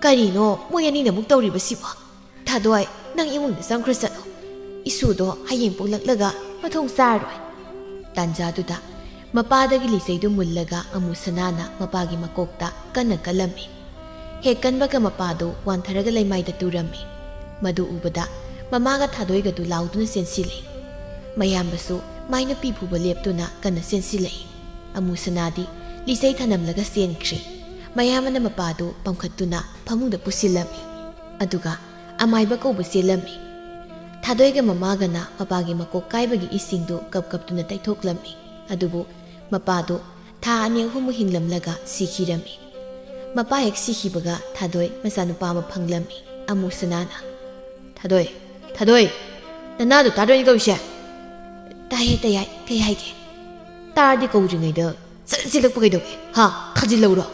ꯀꯔꯤꯅꯣ ꯃꯣꯏ ꯑꯅꯤꯅ ꯑꯃꯨꯛ ꯇꯧꯔꯤꯕꯁꯤꯕꯣ ꯊꯥꯗꯣꯏ ꯅꯪ ꯏꯃꯨꯡꯗ ꯆꯪꯈ꯭ꯔ ꯆꯠꯂꯣ ꯏꯁꯨꯗꯣ ꯍꯌꯦꯡ ꯄꯣꯛꯂꯛꯂꯒ ꯃꯊꯣꯡ ꯆꯥꯔꯣꯏ ꯇꯥꯟꯖꯥꯗꯨꯗ ꯃꯄꯥꯗꯒꯤ ꯂꯤꯆꯩꯗꯨ ꯃꯨꯜꯂꯒ ꯑꯃꯨꯁꯅꯥꯅ ꯃꯄꯥꯒꯤ ꯃꯀꯣꯛꯇ ꯀꯟꯅ ꯀꯜꯂꯝꯃꯤ ꯍꯦꯛ ꯀꯟꯕꯒ ꯃꯄꯥꯗꯨ ꯋꯥꯟꯊꯔꯒ ꯂꯩꯃꯥꯏꯗ ꯇꯨꯔꯝꯃꯤ ꯃꯗꯨ ꯎꯕꯗ ꯃꯃꯥꯒ ꯊꯥꯗꯣꯏꯒꯗꯨ ꯂꯥꯎꯗꯨꯅ ꯆꯦꯟꯁꯤꯜꯂꯤ ꯃꯌꯥꯝꯕꯁꯨ ꯃꯥꯏ ꯅꯨꯄꯤ ꯐꯨꯕ ꯂꯦꯞꯇꯨꯅ ꯀꯟꯅ ꯆꯦꯟꯁꯤꯜꯂꯛꯏ ꯑꯃꯨꯁꯅꯥꯗꯤ ꯂꯤꯆꯩ ꯊꯅꯝꯂꯒ ꯆꯦꯟꯈ꯭ꯔꯦ ꯃꯌꯥꯝꯕꯅ ꯃꯄꯥꯗꯨ ꯄꯝꯈꯠꯇꯨꯅ ꯐꯃꯨꯡꯗ ꯄꯨꯁꯤꯜꯂꯝꯃꯤ ꯑꯗꯨꯒ ꯑꯃꯥꯏꯕ ꯀꯧꯕ ꯆꯦꯜꯂꯝꯃꯤ ꯊꯥꯗꯣꯏꯒ ꯃꯃꯥꯒꯅ ꯃꯄꯥꯒꯤ ꯃꯀꯣꯛ ꯀꯥꯏꯕꯒꯤ ꯏꯁꯤꯡꯗꯨ ꯀꯞꯇꯨꯅ ꯇꯩꯊꯣꯛꯂꯝꯃꯤ ꯑꯗꯨꯕꯨ ꯃꯄꯥꯗꯨ ꯊꯥ 2-3 ꯍꯤꯡꯂꯝꯂꯒ ꯁꯤꯈꯤꯔꯝꯃꯤ ꯃꯄꯥ ꯍꯦꯛ ꯁꯤꯈꯤꯕꯒ ꯊꯥꯗꯣꯏ ꯃꯆꯥꯅꯨꯄꯥ ꯑꯃ ꯐꯪꯂꯝꯃꯤ ꯑꯃꯨꯁꯅꯥꯅ ꯊꯥꯗꯣꯏ ꯅꯅꯥꯗꯣ ꯇꯥꯗꯣꯏꯅꯤ ꯀꯧꯏꯁꯦ ꯇꯥꯏꯌꯦ ꯇꯌꯥꯏ ꯀꯩ ꯍꯥꯏꯒꯦ ꯇꯥꯔꯗꯤ ꯀꯧꯗ꯭ꯔꯤꯉꯩꯗ ꯆꯦꯜꯂꯛꯄ ꯀꯩꯗꯧꯒꯦ ꯍꯥ ꯊꯥꯖꯤꯜꯂꯧꯔꯣ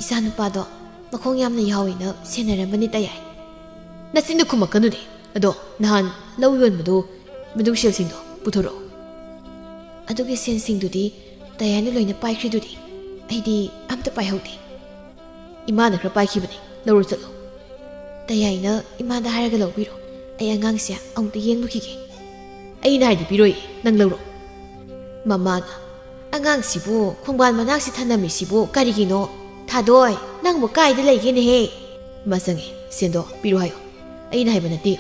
ꯏꯆꯥꯅꯨꯄꯥꯗꯣ ꯃꯈꯣꯡ ꯌꯥꯝꯅ ꯌꯥꯎꯏꯅ ꯁꯦꯟꯅꯔꯝꯕꯅꯤ ꯇꯌꯥꯏ ꯅꯆꯤꯟꯗꯨ ꯈꯨꯝꯃꯛꯀꯅꯨꯅꯦ ꯑꯗꯣ ꯅꯍꯥꯟ ꯂꯧ ꯌꯣꯟꯕꯗꯣ ꯃꯗꯨ ꯁꯦꯜꯁꯤꯡꯗꯣ ꯄꯨꯊꯣꯔꯛꯑꯣ ꯑꯗꯨꯒꯤ ꯁꯦꯟꯁꯤꯡꯗꯨꯗꯤ ꯇꯌꯥꯏꯅ ꯂꯣꯏꯅ ꯄꯥꯏꯈ꯭ꯔꯤꯗꯨꯗꯤ ꯑꯩꯗꯤ ꯑꯝꯇ ꯄꯥꯏꯍꯧꯗꯦ ꯏꯃꯥꯅ ꯈꯔ ꯄꯥꯏꯈꯤꯕꯅꯤ ꯂꯧꯔꯣ ꯆꯠꯂꯣ ꯇꯌꯥꯏꯅ ꯏꯃꯥꯗ ꯍꯥꯏꯔꯒ ꯂꯧꯕꯤꯔꯣ ꯑꯩ ꯑꯉꯥꯡꯁꯦ ꯑꯃꯨꯛꯇ ꯌꯦꯡꯂꯨꯈꯤꯒꯦ ꯑꯩꯅ ꯍꯥꯏꯗꯤ ꯄꯤꯔꯣꯏ ꯅꯪ ꯂꯧꯔꯣ ꯃꯃꯥꯅ ꯑꯉꯥꯡꯁꯤꯕꯨ ꯈꯣꯡꯕꯥꯟ ꯃꯅꯥꯛꯁꯤ ꯊꯅꯝꯃꯤꯁꯤꯕꯨ ꯀꯔꯤꯒꯤꯅꯣ ꯊꯥꯗꯣꯏ ꯅꯪꯕꯨ ꯀꯥꯏꯗ ꯂꯩꯒꯦꯅꯦꯍꯦ ꯏꯃꯥ ꯆꯪꯉꯦ ꯁꯦꯟꯗꯣ ꯄꯤꯔꯣ ꯍꯥꯏꯌꯣ ꯑꯩꯅ ꯍꯥꯏꯕ ꯅꯠꯇꯦ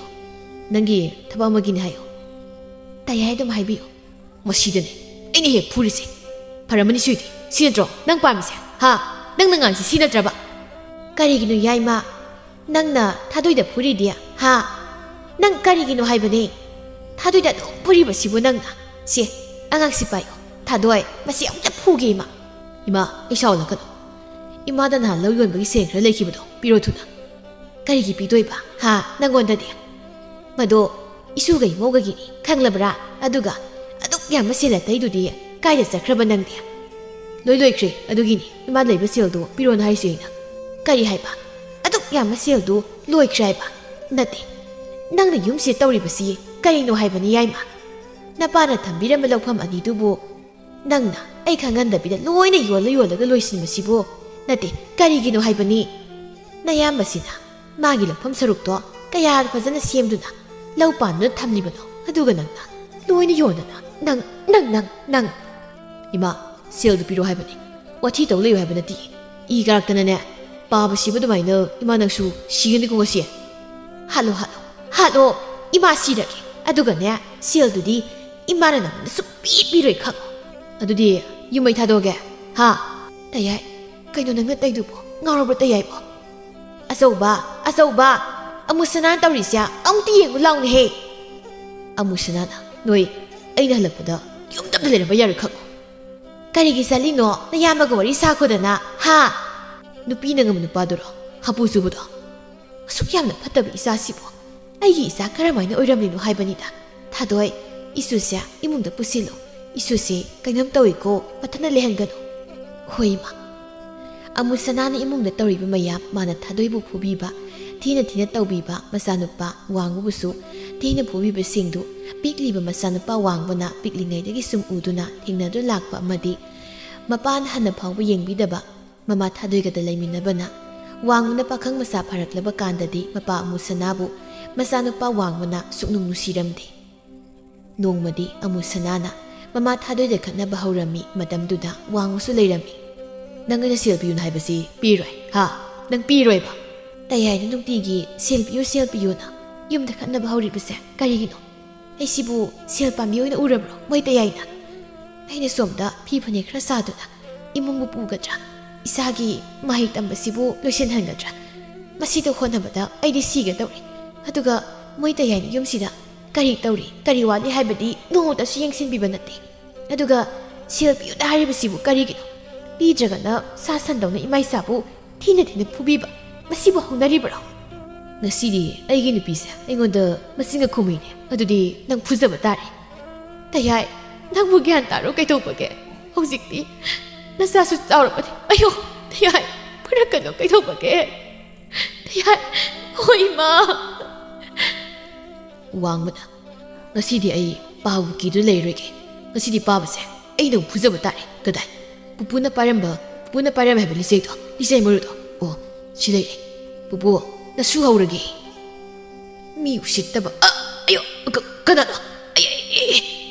ꯅꯪꯒꯤ ꯊꯕꯛ ꯑꯃꯒꯤꯅꯤ ꯍꯥꯏꯌꯣ ꯇꯌꯥꯏ ꯑꯗꯨꯝ ꯍꯥꯏꯕꯤꯌꯨ ꯃꯁꯤꯗꯅꯦ ꯑꯩꯅ ꯍꯦꯛ ꯐꯨꯔꯤꯁꯦ ꯐꯔꯝꯃꯅꯤ ꯁꯨꯏꯗꯤ ꯁꯤ ꯅꯠꯇ꯭ꯔꯣ ꯅꯪ ꯄꯥꯝꯃꯤꯁꯦ ꯍꯥ ꯅꯪꯅ ꯉꯥꯡꯁꯤ ꯁꯤ ꯅꯠꯇ꯭ꯔꯕ ꯀꯔꯤꯒꯤꯅꯣ ꯌꯥꯏꯃ ꯅꯪꯅ ꯊꯥꯗꯣꯏꯗ ꯐꯨꯔꯤꯗꯤ ꯍꯥ ꯅꯪ ꯀꯔꯤꯒꯤꯅꯣ ꯍꯥꯏꯕꯅꯦ ꯊꯥꯗꯣꯏꯗ ꯑꯗꯨꯝ ꯐꯨꯔꯤꯕꯁꯤꯕꯨ ꯅꯪꯅ ꯁꯦ ꯑꯉꯥꯡꯁꯤ ꯄꯥꯏꯌꯣ ꯊꯥꯗꯣꯏ ꯃꯁꯤ ꯑꯃꯨꯛꯇ ꯐꯨꯒꯦ ꯏꯃꯥ ꯑꯩ ꯁꯥꯎꯂꯛꯀꯅꯨ ꯏꯃꯥꯗ ꯅꯍꯥꯟ ꯂꯧ ꯌꯣꯟꯕꯒꯤ ꯁꯦꯟ ꯈꯔ ꯂꯩꯈꯤꯕꯗꯣ ꯄꯤꯔꯣ ꯊꯨꯅ ꯀꯔꯤꯒꯤ ꯄꯤꯗꯣꯏꯕ ꯍꯥ ꯅꯪꯉꯣꯟꯗꯗꯤ ꯃꯗꯣ ꯏꯁꯨꯒ ꯏꯃꯧꯒꯒꯤꯅꯤ ꯈꯪꯂꯕ꯭ꯔꯥ ꯑꯗꯨꯒ ꯑꯗꯨꯛ ꯌꯥꯝꯕ ꯁꯦꯜ ꯑꯇꯩꯗꯨꯗꯤ ꯀꯥꯏꯗ ꯆꯠꯈ꯭ꯔꯕ ꯅꯪꯗꯤ ꯂꯣꯏꯈ꯭ꯔꯦ ꯑꯗꯨꯒꯤꯅꯤ ꯏꯃꯥ ꯂꯩꯕ ꯁꯦꯜꯗꯣ ꯄꯤꯔꯣꯅ ꯍꯥꯏꯁꯦ ꯑꯩꯅ ꯀꯔꯤ ꯍꯥꯏꯕ ꯑꯗꯨꯛ ꯌꯥꯝꯕ ꯁꯦꯜꯗꯨ ꯂꯣꯏꯈ꯭ꯔꯦ ꯍꯥꯏꯕ ꯅꯠꯇꯦ ꯅꯪꯅ ꯌꯨꯝꯁꯦ ꯇꯧꯔꯤꯕꯁꯤ ꯀꯔꯤꯅꯣ ꯍꯥꯏꯕꯅꯤ ꯌꯥꯏꯃ ꯅꯄꯥꯅ ꯊꯝꯕꯤꯔꯝꯕ ꯂꯧꯐꯝ ꯑꯅꯤꯗꯨꯕꯨ ꯅꯪꯅ ꯑꯩ ꯈꯪꯍꯟꯗꯕꯤꯗ ꯂꯣꯏꯅ ꯌꯣꯜꯂꯒ ꯂꯣꯏꯁꯤꯟꯕꯁꯤꯕꯨ ꯅꯠꯇꯦ ꯀꯔꯤꯒꯤꯅꯣ ꯍꯥꯏꯕꯅꯤ ꯅꯌꯥꯝꯕꯁꯤꯅ ꯃꯥꯒꯤ ꯂꯧꯐꯝ ꯁꯔꯨꯛꯇꯣ ꯀꯌꯥ ꯐꯖꯅ ꯁꯦꯝꯗꯨꯅ ꯂꯧ ꯄꯥꯟꯗꯨꯅ ꯊꯝꯂꯤꯕꯅꯣ ꯑꯗꯨꯒ ꯅꯪꯅ ꯂꯣꯏꯅ ꯌꯣꯟꯗꯅ ꯅꯪ ꯏꯃꯥ ꯁꯦꯜꯗꯨ ꯄꯤꯔꯣ ꯍꯥꯏꯕꯅꯤ ꯋꯥꯊꯤ ꯇꯧ ꯂꯩꯌꯨ ꯍꯥꯏꯕ ꯅꯠꯇꯦ ꯏ ꯀꯥꯔꯛꯇꯅꯅꯦ ꯄꯥꯕ ꯁꯤꯕ ꯑꯗꯨꯃꯥꯏꯅ ꯏꯃꯥ ꯅꯪꯁꯨ ꯁꯤꯒꯅꯤꯀꯣ ꯉꯁꯤ ꯍꯥꯠꯂꯣ ꯏꯃꯥ ꯁꯤꯔꯒꯦ ꯑꯗꯨꯒꯅꯦ ꯁꯦꯜꯗꯨꯗꯤ ꯏꯃꯥꯅ ꯅꯪꯉꯣꯟꯗ ꯁꯨꯡꯄꯤ ꯄꯤꯔꯣꯏ ꯈꯪꯉꯣ ꯑꯗꯨꯗꯤ ꯌꯨꯝꯃꯩ ꯊꯥꯗꯣꯛꯑꯒꯦ ꯍꯥ ꯇꯌꯥꯏ ꯀꯩꯅꯣ ꯅꯪꯅ ꯇꯩꯗꯨꯕꯣ ꯉꯥꯎꯔꯕ꯭ꯔꯥ ꯇꯌꯥꯏꯕꯣ ꯑꯆꯧꯕ ꯑꯃꯨꯁꯅꯥꯅ ꯇꯧꯔꯤꯁꯦ ꯑꯃꯨꯛꯇ ꯌꯦꯡꯉꯨ ꯂꯥꯎꯅꯦꯍꯦ ꯑꯃꯨꯁꯅꯥꯅ ꯅꯣꯏ ꯑꯩꯅ ꯍꯜꯂꯛꯄꯗ ꯌꯨꯝꯗ ꯂꯩꯔꯝꯕ ꯌꯥꯔꯣꯏ ꯈꯪꯉꯣ ꯀꯔꯤꯒꯤ ꯆꯠꯂꯤꯅꯣ ꯅꯌꯥꯝꯕꯒ ꯋꯥꯔꯤ ꯁꯥꯈꯣꯗꯅ ꯍꯥ ꯅꯨꯄꯤꯅ ꯉꯝꯕ ꯅꯨꯄꯥꯗꯨꯔꯣ ꯍꯥꯄꯨ ꯆꯨꯕꯗꯣ ꯑꯁꯨꯛ ꯌꯥꯝꯅ ꯐꯠꯇꯕ ꯏꯆꯥꯁꯤꯕꯨ ꯑꯩꯒꯤ ꯏꯆꯥ ꯀꯔꯝꯍꯥꯏꯅ ꯑꯣꯏꯔꯝꯂꯤꯅꯣ ꯍꯥꯏꯕꯅꯤꯗ ꯊꯥꯗꯣꯏ ꯏꯁꯨꯁꯦ ꯏꯃꯨꯡꯗ ꯄꯨꯁꯤꯜꯂꯨ ꯏꯁꯨꯁꯦ ꯀꯩꯅꯣꯝ ꯇꯧꯏꯀꯣ ꯃꯊꯟꯇ ꯂꯩꯍꯟꯒꯅꯨ ꯍꯣꯏ ꯏꯃꯥ ꯑꯃꯨꯁꯅꯥꯅ ꯏꯃꯨꯡꯗ ꯇꯧꯔꯤꯕ ꯃꯌꯥꯝ ꯃꯥꯅ ꯊꯥꯗꯣꯏꯕꯨ ꯐꯨꯕꯤꯕ ꯊꯤꯅ ꯇꯧꯕꯤꯕ ꯃꯆꯥꯅꯨꯄꯥ ꯋꯥꯡꯕꯕꯨꯁꯨ ꯊꯤꯅ ꯐꯨꯕꯤꯕꯁꯤꯡꯗꯨ ꯄꯤꯛꯂꯤꯕ ꯃꯆꯥꯅꯨꯄꯥ ꯋꯥꯡꯕꯅ ꯄꯤꯛꯂꯤꯉꯩꯗꯒꯤ ꯁꯨꯝ ꯎꯗꯨꯅ ꯊꯦꯡꯅꯗꯨꯅ ꯂꯥꯛꯄ ꯑꯃꯗꯤ ꯃꯄꯥꯅ ꯍꯟꯅ ꯐꯥꯎꯕ ꯌꯦꯡꯕꯤꯗꯕ ꯃꯃꯥ ꯊꯥꯗꯣꯏꯒꯗ ꯂꯩꯃꯤꯟꯅꯕꯅ ꯋꯥꯡꯕꯅ ꯄꯥꯈꯪ ꯃꯆꯥ ꯐꯔꯛꯂꯕ ꯀꯥꯟꯗꯗꯤ ꯃꯄꯥ ꯑꯃꯨꯁꯅꯥꯕꯨ ꯃꯆꯥꯅꯨꯄꯥ ꯋꯥꯡꯕꯅ ꯁꯨꯛꯅꯨꯡ ꯅꯨꯡꯁꯤꯔꯝꯗꯦ ꯅꯣꯡꯃꯗꯤ ꯑꯃꯨꯁꯅꯥꯅ ꯃꯃꯥ ꯊꯥꯗꯣꯏꯗ ꯈꯠꯅꯕ ꯍꯧꯔꯝꯃꯤ ꯃꯇꯝꯗꯨꯗ ꯋꯥꯡꯕꯁꯨ ꯂꯩꯔꯝꯃꯤ ꯅꯪ ꯑꯩꯅ ꯁꯦꯜ ꯄꯤꯌꯨꯅ ꯍꯥꯏꯕꯁꯤ ꯄꯤꯔꯣꯏ ꯍꯥ ꯅꯪ ꯄꯤꯔꯣꯏꯕ ꯇꯌꯥꯏꯅ ꯅꯨꯡꯇꯤꯒꯤ ꯁꯦꯜ ꯄꯤꯌꯨꯅ ꯌꯨꯝꯗ ꯈꯠꯅꯕ ꯍꯧꯔꯤꯕꯁꯦ ꯀꯔꯤꯒꯤꯅꯣ ꯑꯩꯁꯤꯕꯨ ꯁꯦꯜ ꯄꯥꯝꯕꯤ ꯑꯣꯏꯅ ꯎꯔꯕ꯭ꯔꯣ ꯃꯣꯏ ꯇꯌꯥꯏꯅ ꯑꯩꯅ ꯁꯣꯝꯗ ꯐꯤ ꯐꯅꯦꯛ ꯈꯔ ꯁꯥꯗꯨꯅ ꯏꯃꯨꯡꯕꯨ ꯄꯨꯒꯗ꯭ꯔꯥ ꯏꯁꯥꯒꯤ ꯃꯍꯩ ꯇꯝꯕꯁꯤꯕꯨ ꯂꯣꯏꯁꯤꯟꯍꯟꯒꯗ꯭ꯔꯥ ꯃꯁꯤꯗ ꯍꯣꯠꯅꯕꯗ ꯑꯩꯗꯤ ꯁꯤꯒꯗꯧꯔꯤ ꯑꯗꯨꯒ ꯃꯣꯏ ꯇꯌꯥꯏꯅ ꯌꯨꯝꯁꯤꯗ ꯀꯔꯤ ꯇꯧꯔꯤ ꯀꯔꯤ ꯋꯥꯠꯂꯤ ꯍꯥꯏꯕꯗꯤ ꯅꯣꯡꯃꯇꯁꯨ ꯌꯦꯡꯁꯤꯟꯕꯤꯕ ꯅꯠꯇꯦ ꯑꯗꯨꯒ ꯁꯦꯜ ꯄꯤꯌꯨꯅ ꯍꯥꯏꯔꯤꯕꯁꯤꯕꯨ ꯀꯔꯤꯒꯤꯅꯣ ꯄꯤꯗ꯭ꯔꯒꯅ ꯁꯥ ꯁꯟꯗꯧꯅ ꯏꯃꯥ ꯏꯆꯥꯕꯨ ꯊꯤꯅ ꯐꯨꯕꯤꯕ ꯃꯁꯤꯕꯨ ꯍꯧꯅꯔꯤꯕ꯭ꯔꯣ ꯉꯁꯤꯗꯤ ꯑꯩꯒꯤ ꯅꯨꯄꯤꯁꯦ ꯑꯩꯉꯣꯟꯗ ꯃꯁꯤꯡꯒ ꯈꯨꯝꯃꯤꯅꯦ ꯑꯗꯨꯗꯤ ꯅꯪ ꯐꯨꯖꯕ ꯇꯥꯔꯦ ꯇꯌꯥꯏ ꯅꯪꯕꯨ ꯒ꯭ꯌꯥꯟ ꯇꯥꯔꯣ ꯀꯩꯗꯧꯕꯒꯦ ꯍꯧꯖꯤꯛꯇꯤ ꯅꯆꯥꯁꯨ ꯆꯥꯎꯔꯕꯅꯤ ꯑꯌꯣ ꯇꯌꯥꯏ ꯐꯨꯔꯛꯀꯅꯣ ꯀꯩꯗꯧꯕꯒꯦ ꯇꯌꯥꯏ ꯍꯣꯏ ꯏꯃꯥ ꯋꯥꯡꯕꯅ ꯉꯁꯤꯗꯤ ꯑꯩ ꯄꯥꯕꯨ ꯀꯤꯗꯨꯅ ꯂꯩꯔꯣꯏꯒꯦ ꯉꯁꯤꯗꯤ ꯄꯥꯕꯁꯦ ꯑꯩꯅ ꯑꯃꯨꯛ ꯐꯨꯖꯕ ꯇꯥꯔꯦ ꯀꯗꯥꯏ ꯄꯨꯄꯨꯅ ꯄꯥꯏꯔꯝꯕ ꯍꯥꯏꯕ ꯂꯤꯆꯩ ꯃꯔꯨꯗꯣ ꯑꯣ ꯁꯤ ꯂꯩꯔꯦ ꯄꯨꯄꯨ ꯅꯁꯨ ꯍꯧꯔꯒꯦ ꯃꯤ ꯎꯁꯤꯠꯇꯕ ꯑꯌꯣ ꯀꯅꯥꯅꯣ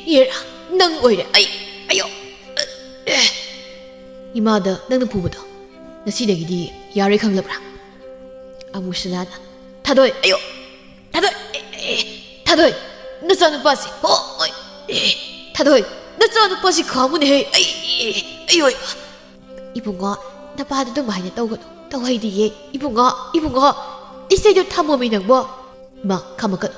ꯌꯦꯔꯥ ꯅꯪ ꯑꯣꯏꯔꯦ ꯑꯌꯣ ꯏꯃꯥꯗ ꯅꯪꯅ ꯐꯨꯕꯗꯣ ꯉꯁꯤꯗꯒꯤꯗꯤ ꯌꯥꯔꯣꯏ ꯈꯪꯂꯕ꯭ꯔꯥ ꯑꯃꯨꯁꯅꯥꯅ ꯊꯥꯗꯣꯏ ꯑꯌꯣ ꯊꯥꯗꯣꯏ ꯅꯆꯥꯅꯨꯄꯥꯁꯤ ꯊꯥꯗꯣꯏ ꯅꯆꯥꯅꯨꯄꯥꯁꯤ ꯈꯥꯝꯃꯨꯅꯦꯍꯦ ꯑꯌꯣꯏ 이bun가 나빠도 좀 많이 떠거든 떠와이디에 이bun가 이세도 탐험이 낭보 마 가마가도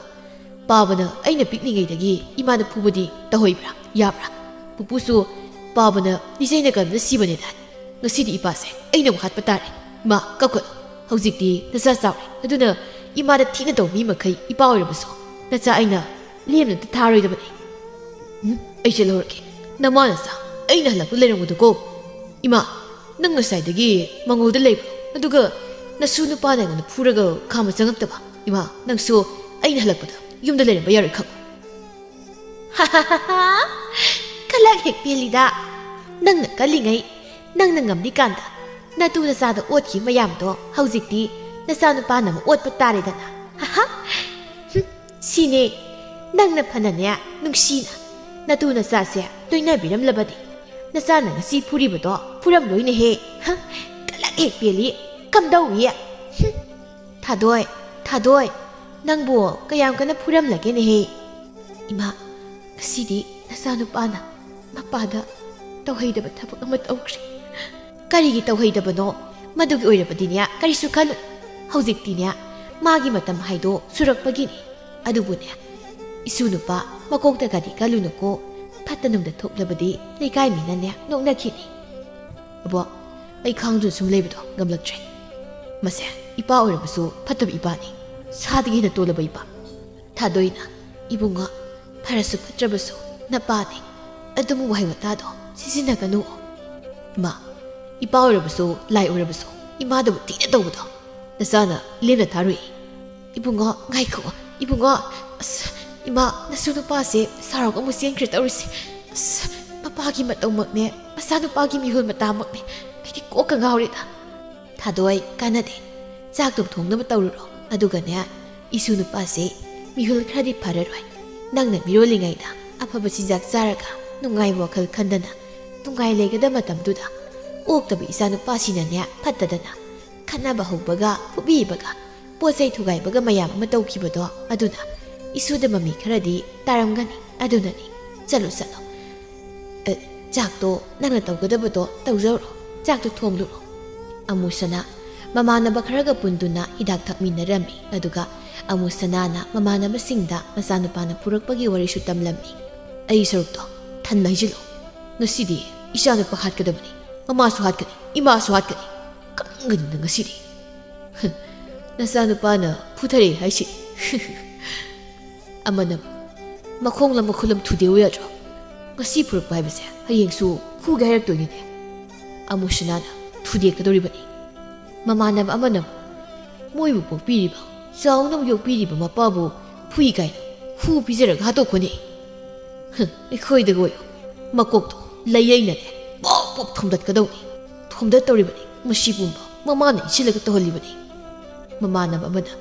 바바나 아이나 픽닝에다기 이마나 푸부디 떠호이브라 야브라 부부수 바바나 이세나 간다 시버네다 너시디 이빠세 아이나 핫바 따레 마 까거도 hꯧ직디 나자 싸우레 어두나 이마다 티나 도 미마카이 이빠 어려버서 나자 아이나 리엠나 타로이더버네 아이제 로르게 나마나사 아이나 할라고 레롱고도고 이마 ꯅꯪ ꯉꯁꯥꯏꯗꯒꯤ ꯃꯉꯣꯜꯗ ꯂꯩꯕ꯭ꯔꯣ ꯑꯗꯨꯒ ꯅꯁꯨ ꯅꯨꯄꯥꯅ ꯑꯩꯉꯣꯟꯗ ꯐꯨꯔꯒ ꯈꯥꯝꯕ ꯆꯪꯉꯛꯇꯕ ꯏꯃꯥ ꯅꯪꯁꯨ ꯑꯩꯅ ꯍꯜꯂꯛꯄꯗ ꯌꯨꯝꯗ ꯂꯩꯔꯝꯕ ꯌꯥꯔꯣꯏ ꯈꯪꯉꯣ ꯀꯂꯛ ꯍꯦꯛ ꯄꯦꯜꯂꯤꯗ ꯅꯪꯅ ꯀꯜꯂꯤꯉꯩ ꯅꯪꯅ ꯉꯝꯂꯤꯀꯥꯟꯗ ꯅꯇꯨ ꯅꯆꯥꯗ ꯑꯣꯠꯈꯤꯕ ꯃꯌꯥꯝꯗꯣ ꯍꯧꯖꯤꯛꯇꯤ ꯅꯆꯥ ꯅꯨꯄꯥꯅ ꯑꯃꯨꯛ ꯑꯣꯠꯄ ꯇꯥꯔꯦꯗꯅ ꯁꯤꯅꯦ ꯅꯪꯅ ꯐꯅꯅꯦ ꯅꯨꯡꯁꯤꯅ ꯅꯇꯨ ꯅꯆꯥꯁꯦ ꯂꯣꯏꯅꯕꯤꯔꯝꯂꯕꯗꯤ ꯅꯆꯥꯅ ꯉꯁꯤ ꯐꯨꯔꯤꯕꯗꯣ ꯐꯨꯔꯝꯂꯣꯏꯅꯦꯍꯦ ꯀꯂꯛ ꯍꯦꯛ ꯄꯦꯜꯂꯤ ꯀꯝꯗꯧꯏ ꯊꯥꯗꯣꯏ ꯅꯪꯕꯨ ꯀꯌꯥꯝ ꯀꯟꯅ ꯐꯨꯔꯝꯂꯒꯦꯅꯦꯍꯦ ꯏꯃꯥ ꯉꯁꯤꯗꯤ ꯅꯆꯥꯅꯨꯄꯥꯅ ꯃꯄꯥꯗ ꯇꯧꯍꯩꯗꯕ ꯊꯕꯛ ꯑꯃ ꯇꯧꯈ꯭ꯔꯦ ꯀꯔꯤꯒꯤ ꯇꯧꯍꯩꯗꯕꯅꯣ ꯃꯗꯨꯒꯤ ꯑꯣꯏꯔꯕꯗꯤꯅꯦ ꯀꯔꯤꯁꯨ ꯈꯜꯂꯨ ꯍꯧꯖꯤꯛꯇꯤꯅꯦ ꯃꯥꯒꯤ ꯃꯇꯝ ꯍꯥꯏꯗꯣ ꯁꯨꯔꯛꯄꯒꯤꯅꯤ ꯑꯗꯨꯕꯨꯅꯦ ꯏꯁꯨ ꯅꯨꯄꯥ ꯃꯀꯣꯛꯇꯒꯗꯤ ꯀꯜꯂꯨꯅꯨꯀꯣ ꯐꯠꯇꯅꯨꯡꯗ ꯊꯣꯛꯂꯕꯗꯤ ꯂꯩꯀꯥꯏ ꯃꯤꯅꯅꯦ ꯅꯣꯛꯅꯈꯤꯅꯤ ꯑꯕꯣ ꯑꯩ ꯈꯥꯡꯗꯨꯅ ꯁꯨꯝ ꯂꯩꯕꯗꯣ ꯉꯝꯂꯛꯇ꯭ꯔꯦ ꯃꯁꯦ ꯏꯄꯥ ꯑꯣꯏꯔꯕꯁꯨ ꯐꯠꯇꯕ ꯏꯄꯥꯅꯤ ꯁꯥꯗꯒꯤ ꯍꯦꯟꯅ ꯇꯣꯜꯂꯕ ꯏꯄꯥ ꯊꯥꯗꯣꯏꯅ 이bun가 ꯐꯔꯁꯨ ꯐꯠꯇ꯭ꯔꯕꯁꯨ ꯅꯄꯥꯅꯤ ꯑꯗꯨꯝ ꯋꯥꯍꯩ ꯋꯥꯇꯥꯗꯣ ꯁꯤꯖꯤꯟꯅꯒꯅꯨ ꯏꯃꯥ ꯏꯄꯥ ꯑꯣꯏꯔꯕꯁꯨ ꯂꯥꯏ ꯑꯣꯏꯔꯕꯁꯨ ꯏꯃꯥꯗꯕꯨ ꯊꯤꯅ ꯇꯧꯕꯗꯣ ꯅꯆꯥꯅ ꯂꯦꯝꯅ ꯊꯥꯔꯨꯏ 이bun가 ꯉꯥꯏꯈꯣ 이bun가 ꯑꯁ 이마 나수 누빠세 사라고 뭐 생크레 떠오르세 ꯅꯨꯄꯥꯒꯤ ꯃꯇꯧꯃꯛꯅꯦ ꯃꯆꯥꯅꯨꯄꯥꯒꯤ ꯃꯤꯍꯨꯜ ꯃꯇꯥꯃꯛꯅꯦ ꯑꯩꯗꯤ ꯀꯣꯛꯀ ꯉꯥꯎꯔꯦꯗ ꯊꯥꯗꯣꯏ ꯀꯥꯟꯅꯗꯦ ꯆꯥꯛꯇꯣ ꯊꯣꯡꯅꯕ ꯇꯧꯔꯨꯔꯣ ꯑꯗꯨꯒꯅꯦ ꯏꯁꯨ ꯅꯨꯄꯥꯁꯦ ꯃꯤꯍꯨꯜ ꯈꯔꯗꯤ ꯐꯔꯔꯣꯏ ꯅꯪꯅ ꯃꯤꯔꯣꯜꯂꯤꯉꯩꯗ ꯑꯐꯕ ꯆꯤꯟꯖꯥꯛ ꯆꯥꯔꯒ ꯅꯨꯡꯉꯥꯏꯕ ꯋꯥꯈꯜ ꯈꯟꯗꯅ ꯅꯨꯡꯉꯥꯏ ꯂꯩꯒꯗꯕ ꯃꯇꯝꯗꯨꯗ ꯑꯣꯛꯇꯕ ꯏꯆꯥꯅꯨꯄꯥꯁꯤꯅꯅꯦ ꯐꯠꯇꯗꯅ ꯈꯠꯅꯕ ꯍꯧꯕꯒ ꯐꯨꯕꯤꯕꯒ ꯄꯣꯠ ꯆꯩ ꯊꯨꯒꯥꯏꯕꯒ ꯃꯌꯥꯝ ꯑꯃ ꯇꯧꯈꯤꯕꯗꯣ ꯑꯗꯨꯅ ꯏꯁꯨꯗ ꯃꯃꯤ ꯈꯔꯗꯤ ꯇꯥꯔꯝꯒꯅꯤ ꯑꯗꯨꯅꯅꯤ ꯆꯠꯂꯣ ꯆꯥꯛꯇꯣ ꯅꯪꯅ ꯇꯧꯒꯗꯕꯗꯣ ꯇꯧꯖꯔꯣ ꯆꯥꯛꯇꯣ ꯊꯣꯡꯂꯨꯔꯣ ꯑꯃꯨꯁꯅꯥ ꯃꯃꯥꯟꯅꯕ ꯈꯔꯒ ꯄꯨꯟꯗꯨꯅ ꯍꯤꯗꯥꯛ ꯊꯛꯃꯤꯟꯅꯔꯝꯃꯤ ꯑꯗꯨꯒ ꯑꯃꯨꯁꯅꯥꯅ ꯃꯃꯥꯟꯅꯕꯁꯤꯡꯗ ꯃꯆꯥꯅꯨꯄꯥꯅ ꯄꯨꯔꯛꯄꯒꯤ ꯋꯥꯔꯤꯁꯨ ꯇꯝꯂꯝꯃꯤ ꯑꯩ ꯁꯔꯨꯛꯇꯣ ꯊꯟꯅ ꯍꯩꯖꯤꯜꯂꯣ ꯉꯁꯤꯗꯤ ꯏꯆꯥꯅꯨꯄꯥ ꯍꯥꯠꯀꯗꯕꯅꯤ ꯃꯃꯥꯁꯨ ꯍꯥꯠꯀꯅꯤ ꯏꯃꯥꯁꯨ ꯍꯥꯠꯀꯅꯤ ꯀꯟꯒꯅꯤꯅ ꯉꯁꯤꯗꯤ ꯅꯆꯥꯅꯨꯄꯥꯅ ꯐꯨꯊꯔꯦ ꯍꯥꯏꯁꯤ ꯑꯃꯅ ꯃꯈꯣꯡꯂꯝ ꯃꯈꯨꯠꯂꯝ ꯊꯨꯗꯦꯎ ꯌꯥꯗ꯭ꯔꯣ ꯉꯁꯤ ꯄꯨꯔꯛꯄ ꯍꯥꯏꯕꯁꯦ ꯍꯌꯦꯡꯁꯨ ꯐꯨꯒꯦ ꯍꯥꯏꯔꯛꯇꯣꯏꯅꯤꯅꯦ ꯑꯃꯨꯁꯅꯥꯅ ꯊꯨꯗꯦꯛꯀꯗꯧꯔꯤꯕꯅꯤ ꯃꯃꯥꯟꯅꯕ ꯑꯃꯅ ꯃꯣꯏꯕꯨ ꯄꯣꯛꯄꯤꯔꯤꯕ ꯆꯥꯎꯅꯕ ꯌꯣꯛꯄꯤꯔꯤꯕ ꯃꯄꯥꯕꯨ ꯐꯨꯏ ꯀꯥꯏꯅ ꯍꯨ ꯄꯤꯖꯔꯒ ꯍꯥꯠꯇꯣꯛꯄꯅꯤ ꯑꯩꯈꯣꯏꯗꯒ ꯑꯣꯏꯌꯣ ꯃꯀꯣꯛꯇꯣ ꯂꯩꯌꯩꯅꯅꯦ ꯄꯣꯞ ꯄꯣꯞ ꯊꯣꯝꯗꯠꯀꯗꯧꯅꯤ ꯊꯣꯝꯗꯠꯇꯧꯔꯤꯕꯅꯤ ꯃꯁꯤ ꯄꯨꯝꯕ ꯃꯃꯥꯅ ꯏꯟꯁꯤꯜꯂꯒ ꯇꯧꯍꯜꯂꯤꯕꯅꯤ ꯃꯃꯥꯟꯅꯕ ꯑꯃꯅ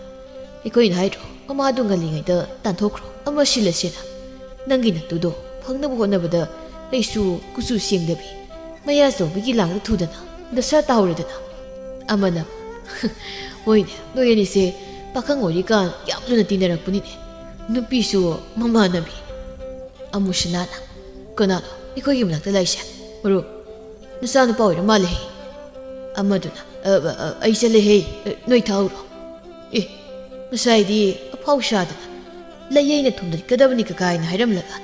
ꯑꯩꯈꯣꯏꯅ ꯍꯥꯏꯗ꯭ꯔꯣ ꯃꯃꯥꯗꯣ ꯉꯜꯂꯤꯉꯩꯗ ꯇꯥꯟꯊꯣꯛꯈ꯭ꯔꯣ ꯑꯃ ꯁꯤꯜꯂꯁꯦꯅ ꯅꯪꯒꯤ ꯅꯠꯇꯨꯗꯣ ꯐꯪꯅꯕ ꯍꯣꯠꯅꯕꯗ ꯑꯩꯁꯨ ꯀꯨꯆꯨ ꯁꯦꯡꯗꯕꯤ ꯃꯌꯥ ꯆꯧꯕꯒꯤ ꯂꯥꯡꯗ ꯊꯨꯗꯅ ꯗꯁꯥ ꯇꯥꯍꯧꯔꯦꯗꯅ ꯑꯃꯅ ꯍꯣꯏꯅꯦ ꯅꯣꯏ ꯑꯅꯤꯁꯦ ꯄꯥꯈꯪ ꯑꯣꯏꯔꯤꯀꯥꯟ ꯌꯥꯝ ꯂꯨꯅ ꯇꯤꯟꯅꯔꯛꯄꯅꯤꯅꯦ ꯅꯨꯄꯤꯁꯨ ꯃꯃꯥꯟꯅꯕꯤ ꯑꯃꯨꯁꯅꯥꯅ ꯀꯅꯥꯅꯣ ꯑꯩꯈꯣꯏꯒꯤ ꯃꯅꯥꯛꯇ ꯂꯩꯁꯦ ꯃꯔꯨꯞ ꯅꯆꯥꯅꯨꯄꯥ ꯑꯣꯏꯔ ꯃꯥꯜꯂꯦ ꯑꯃꯗꯨꯅ ꯑꯩ ꯆꯠꯂꯦꯍꯦ ꯅꯣꯏ ꯊꯥꯎꯔꯣ ꯉꯁꯥꯏꯗꯤ ꯑꯐꯥꯎ ꯁꯥꯗꯅ ꯂꯩꯌꯩꯅ ꯊꯣꯝꯗꯠꯀꯗꯕꯅꯤ ꯀꯀꯥꯏꯅ ꯍꯥꯏꯔꯝꯂꯒ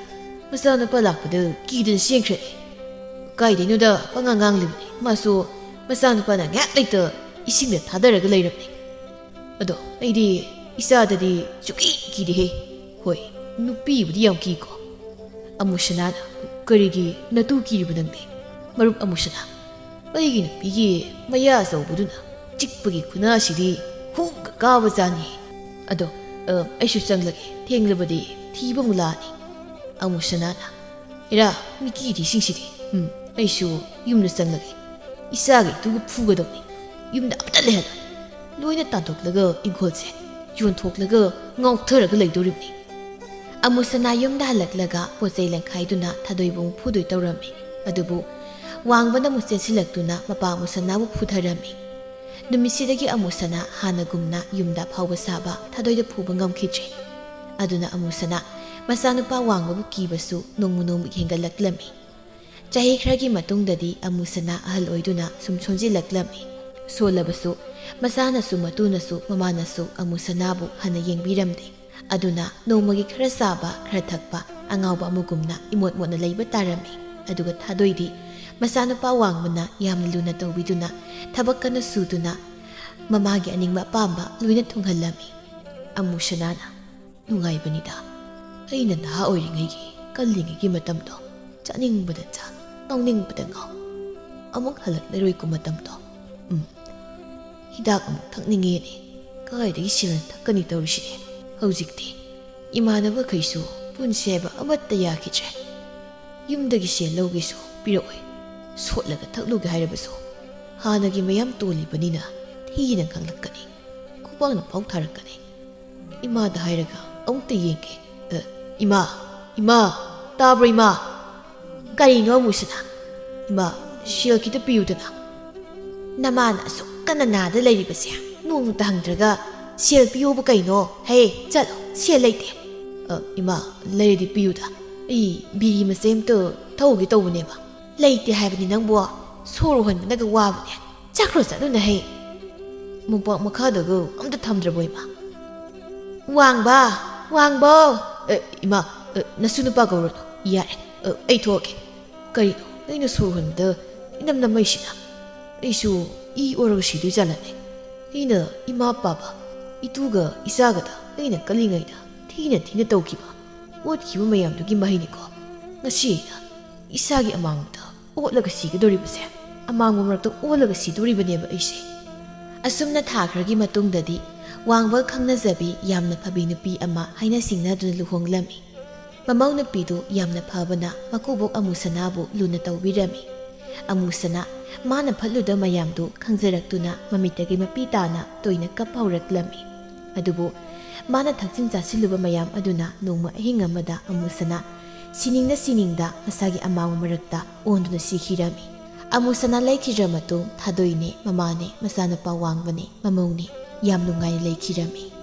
ꯃꯆꯥꯅꯨꯄꯥ ꯂꯥꯛꯄꯗ ꯀꯤꯗꯅ ꯆꯦꯟꯈ꯭ꯔꯦ ꯀꯥꯏꯗꯩꯅꯣꯗ ꯄꯉꯥꯡ ꯉꯥꯡꯂꯤꯕꯅꯤ ꯃꯥꯁꯨ ꯃꯆꯥꯅꯨꯄꯥꯅ ꯉꯥꯏꯍꯥꯛ ꯂꯩꯇ ꯏꯁꯤꯡꯗ ꯊꯥꯗꯔꯒ ꯂꯩꯔꯝꯅꯤ ꯑꯗꯣ ꯑꯩꯗꯤ ꯏꯆꯥꯗꯗꯤ ꯁꯨꯛꯀꯤ ꯀꯤꯗꯦꯍꯦ ꯍꯣꯏ ꯅꯨꯄꯤꯕꯨꯗꯤ ꯌꯥꯝ ꯀꯤꯀꯣ ꯑꯃꯨꯁꯅꯥꯅ ꯀꯔꯤꯒꯤ ꯅꯇꯨ ꯀꯤꯔꯤꯕ ꯅꯪꯗꯤ ꯃꯔꯨꯞ ꯑꯃꯨꯁꯅꯥ ꯑꯩꯒꯤ ꯅꯨꯄꯤꯒꯤ ꯃꯌꯥ ꯑꯆꯧꯕꯗꯨꯅ ꯆꯤꯛꯄꯒꯤ ꯈꯨꯅꯥꯁꯤꯗꯤ ꯍꯨꯡꯒ ꯀꯥꯕ ꯖꯥꯠꯅꯤ ꯑꯗꯣ ꯑꯩꯁꯨ ꯆꯪꯂꯒꯦ ꯊꯦꯡꯂꯕꯗꯤ ꯊꯤꯕ ꯑꯃꯨꯛ ꯂꯥꯛꯑꯅꯤ ꯑꯃꯨꯁꯅꯥꯅ ꯏꯔꯥ ꯃꯤꯀꯤꯔꯤꯁꯤꯡꯁꯤꯗꯤ ꯑꯩꯁꯨ ꯌꯨꯝꯗ ꯆꯪꯂꯒꯦ ꯏꯆꯥꯒ ꯏꯇꯨꯒ ꯐꯨꯒꯗꯧꯅꯤ ꯌꯨꯝꯗ ꯑꯃꯇ ꯂꯩꯍꯜꯂꯣꯏ ꯂꯣꯏꯅ ꯇꯥꯟꯊꯣꯛꯂꯒ ꯏꯪꯈꯣꯜꯁꯦ ꯌꯣꯟꯊꯣꯛꯂꯒ ꯉꯥꯎꯊꯔꯒ ꯂꯩꯗꯧꯔꯤꯕꯅꯤ ꯑꯃꯨꯁꯅꯥ ꯌꯨꯝꯗ ꯍꯜꯂꯛꯂꯒ ꯄꯣꯠꯆꯩ ꯂꯪꯈꯥꯏꯗꯨꯅ ꯊꯥꯗꯣꯏꯕꯨ ꯑꯃꯨꯛ ꯐꯨꯗꯣꯏ ꯇꯧꯔꯝꯃꯤ ꯑꯗꯨꯕꯨ ꯋꯥꯡꯕꯅ ꯑꯃꯨꯛ ꯆꯦꯟꯁꯤꯜꯂꯛꯇꯨꯅ ꯃꯄꯥ ꯑꯃꯨꯁꯅꯥꯕꯨ ꯐꯨꯊꯔꯝꯃꯤ ꯅꯨꯃꯤꯠꯁꯤꯗꯒꯤ ꯑꯃꯨꯁꯅꯥ ꯍꯥꯟꯅꯒꯨꯝꯅ ꯌꯨꯝꯗ ꯐꯥꯎꯕ ꯁꯥꯕ ꯊꯥꯗꯣꯏꯗ ꯐꯨꯕ ꯉꯝꯈꯤꯗ꯭ꯔꯦ ꯑꯗꯨꯅ ꯑꯃꯨꯁꯅꯥ ꯃꯆꯥꯅꯨꯄꯥ ꯋꯥꯡꯕꯕꯨ ꯀꯤꯕꯁꯨ ꯅꯣꯡꯃ ꯅꯣꯡꯃꯒꯤ ꯍꯦꯟꯒꯠꯂꯛꯂꯝꯃꯤ ꯆꯍꯤ ꯈꯔꯒꯤ ꯃꯇꯨꯡꯗꯗꯤ ꯑꯃꯨꯁꯅꯥ ꯑꯍꯜ ꯑꯣꯏꯗꯨꯅ ꯁꯨꯝ ꯁꯣꯟꯖꯤꯜꯂꯛꯂꯝꯃꯤ ꯁꯣꯜꯂꯕꯁꯨ ꯃꯆꯥꯅꯁꯨ ꯃꯇꯨꯅꯁꯨ ꯃꯃꯥꯅꯁꯨ ꯑꯃꯨꯁꯅꯥꯕꯨ ꯍꯟꯅ ꯌꯦꯡꯕꯤꯔꯝꯗꯦ ꯑꯗꯨꯅ ꯅꯣꯡꯃꯒꯤ ꯈꯔ ꯆꯥꯕ ꯈꯔ ꯊꯛꯄ ꯑꯉꯥꯎꯕ ꯑꯃꯒꯨꯝꯅ ꯏꯃꯣꯠ ꯃꯣꯠꯅ ꯂꯩꯕ ꯇꯥꯔꯝꯃꯤ ꯑꯗꯨꯒ ꯊꯥꯗꯣꯏꯗꯤ ꯃꯆꯥꯅꯨꯄꯥ ꯋꯥꯡꯕꯅ ꯌꯥꯝꯅ ꯂꯨꯅ ꯇꯧꯕꯤꯗꯨꯅ ꯊꯕꯛ ꯀꯟꯅ ꯁꯨꯗꯨꯅ ꯃꯃꯥꯒꯤ ꯑꯅꯤꯡꯕ ꯑꯄꯥꯝꯕ ꯂꯣꯏꯅ ꯊꯨꯡꯍꯜꯂꯝꯃꯤ ꯑꯃꯨꯁꯅꯥꯅ ꯅꯨꯡꯉꯥꯏꯕꯅꯤꯗ ꯑꯩꯅ ꯅꯍꯥ ꯑꯣꯏꯔꯤꯉꯩꯒꯤ ꯀꯜꯂꯤꯉꯩꯒꯤ ꯃꯇꯝꯗꯣ ꯆꯥꯅꯤꯡꯕꯗ ꯆꯥ ꯉꯥꯎꯅꯤꯡꯕꯗ ꯉꯥꯎ ꯑꯃꯨꯛ ꯍꯜꯂꯛꯂꯔꯣꯏꯀꯣ ꯃꯇꯝꯗꯣ ꯍꯤꯗꯥꯛ ꯑꯃꯨꯛ ꯊꯛꯅꯤꯡꯉꯦꯅꯦ ꯀꯥꯏꯗꯒꯤ ꯁꯤꯜꯅ ꯊꯛꯀꯅꯤ ꯇꯧꯔꯤꯁꯤꯅꯦ ꯍꯧꯖꯤꯛꯇꯤ ꯏꯃꯥꯟꯅꯕꯈꯩꯁꯨ ꯄꯨꯟꯁꯦ ꯍꯥꯏꯕ ꯑꯃꯠꯇ ꯌꯥꯈꯤꯗ꯭ꯔꯦ ꯌꯨꯝꯗꯒꯤ ꯁꯦꯜ ꯂꯧꯒꯦꯁꯨ ꯄꯤꯔꯛꯑꯣꯏ ꯁꯣꯠꯂꯒ ꯊꯛꯂꯨꯒꯦ ꯍꯥꯏꯔꯕꯁꯨ ꯍꯥꯟꯅꯒꯤ ꯃꯌꯥꯝ ꯇꯣꯜꯂꯤꯕꯅꯤꯅ ꯊꯤꯅ ꯈꯪꯂꯛꯀꯅꯤ ꯈꯨꯄꯥꯛꯅ ꯐꯥꯎ ꯊꯥꯔꯛꯀꯅꯤ ꯏꯃꯥꯗ ꯍꯥꯏꯔꯒ ꯑꯃꯨꯛꯇ ꯌꯦꯡꯒꯦ ꯏꯃꯥ ꯇꯥꯕ꯭ꯔꯣ ꯏꯃꯥ ꯀꯔꯤꯅꯣ ꯑꯃꯨꯁꯅꯥ ꯏꯃꯥ ꯁꯦꯜ ꯈꯤꯇ ꯄꯤꯌꯨꯗꯅ ꯅꯃꯥꯅ ꯑꯁꯨꯛ ꯀꯟꯅ ꯅꯥꯗ ꯂꯩꯔꯤꯕꯁꯦ ꯅꯣꯡꯃꯇ ꯍꯪꯗ꯭ꯔꯒ ꯁꯦꯜ ꯄꯤꯌꯣꯕ ꯀꯩꯅꯣ ꯍꯦ ꯆꯠꯂꯣ ꯁꯦꯜ ꯂꯩꯇꯦ ꯏꯃꯥ ꯂꯩꯔꯗꯤ ꯄꯤꯌꯨꯗ ꯑꯩ ꯕꯤꯔꯤ ꯃꯆꯩ ꯑꯝꯇ ꯊꯧꯒꯦ ꯇꯧꯕꯅꯦꯕ ꯂꯩꯇꯦ ꯍꯥꯏꯕꯅꯤ ꯅꯪꯕꯨ ꯁꯣꯔ ꯍꯣꯟꯕꯅꯒ ꯋꯥꯕꯅꯦ ꯆꯠꯈ꯭ꯔꯣ ꯆꯠꯂꯨꯅ ꯍꯦ ꯃꯣꯝꯄꯥꯛ ꯃꯈꯥꯗꯒ ꯑꯝꯇ ꯊꯝꯗ꯭ꯔꯕꯣ ꯏꯃꯥ ꯋꯥꯡꯕ ꯏꯃꯥ ꯅꯁꯨ ꯅꯨꯄꯥ ꯀꯧꯔꯅꯨ ꯌꯥꯔꯦ ꯑꯩ ꯊꯣꯛꯑꯒꯦ ꯀꯔꯤꯅꯣ ꯑꯩꯅ ꯁꯣꯔ ꯍꯣꯟꯕꯗ ꯏꯅꯝ ꯅꯝꯃꯩꯁꯤꯅ ꯑꯩꯁꯨ ꯏ ꯑꯣꯔꯒ ꯁꯤꯗꯣꯏ ꯖꯥꯠꯂꯅꯦ ꯑꯩꯅ ꯏꯃꯥ ꯄꯥꯕ ꯏꯇꯨꯒ ꯏꯆꯥꯒꯗ ꯑꯩꯅ ꯀꯜꯂꯤꯉꯩꯗ ꯊꯤꯅ ꯇꯧꯈꯤꯕ ꯑꯣꯠꯈꯤꯕ ꯃꯌꯥꯝꯗꯨꯒꯤ ꯃꯍꯩꯅꯤꯀꯣ ꯉꯁꯤ ꯑꯩꯅ ꯏꯁꯥꯒꯤ ꯑꯃꯥꯡꯕꯗ ꯑꯣꯠꯂꯒ ꯁꯤꯒꯗꯧꯔꯤꯕꯁꯦ ꯑꯃꯥꯡꯕ ꯃꯔꯛꯇ ꯑꯣꯜꯂꯒ ꯁꯤꯗꯣꯔꯤꯕꯅꯦꯕ ꯑꯩꯁꯦ ꯑꯁꯨꯝꯅ ꯊꯥ ꯈꯔꯒꯤ ꯃꯇꯨꯡꯗꯗꯤ ꯋꯥꯡꯕ ꯈꯪꯅꯖꯕꯤ ꯌꯥꯝꯅ ꯐꯕꯤ ꯅꯨꯄꯤ ꯑꯃ ꯍꯥꯏꯅ ꯁꯤꯡꯅꯗꯨꯅ ꯂꯨꯍꯣꯡꯂꯝꯃꯤ ꯃꯃꯧ ꯅꯨꯄꯤꯗꯨ ꯌꯥꯝꯅ ꯐꯕꯅ ꯃꯀꯨꯕꯣꯛ ꯑꯃꯨꯁꯅꯥꯕꯨ ꯂꯨꯅ ꯇꯧꯕꯤꯔꯝꯃꯤ꯫ ꯑꯃꯨꯁꯅꯥ ꯃꯥꯅ ꯐꯠꯂꯨꯗ ꯃꯌꯥꯝꯗꯨ ꯈꯪꯖꯔꯛꯇꯨꯅ ꯃꯃꯤꯠꯇꯒꯤ ꯃꯄꯤ ꯇꯥꯅ ꯇꯣꯏꯅ ꯀꯞꯄ ꯍꯧꯔꯛꯂꯝꯃꯤ꯫ ꯑꯗꯨꯕꯨ ꯃꯥꯅ ꯊꯛꯆꯤꯟ ꯆꯥꯁꯤꯜꯂꯨꯕ ꯃꯌꯥꯝ ꯑꯗꯨꯅ ꯅꯣꯡꯃ ꯑꯍꯤꯡ ꯑꯃꯗ ꯑꯃꯨꯁꯅꯥ ꯁꯤꯅꯤꯡꯗ ꯃꯁꯥꯒꯤ ꯑꯃꯥꯡꯕ ꯃꯔꯛꯇ ꯑꯣꯟꯗꯨꯅ ꯁꯤꯈꯤꯔꯝꯃꯤ꯫ ꯑꯃꯨꯁꯅꯥ ꯂꯩꯈꯤꯗ꯭ꯔ ꯃꯇꯨꯡ ꯊꯥꯗꯣꯏꯅꯦ, ꯃꯃꯥꯅꯦ, ꯃꯆꯥꯅꯨꯄꯥ ꯋꯥꯡꯕꯅꯦ, ꯃꯃꯧꯅꯦ ꯌꯥꯝ ꯅꯨꯡꯉꯥꯏꯅ ꯂꯩꯈꯤꯔꯝꯃꯤ꯫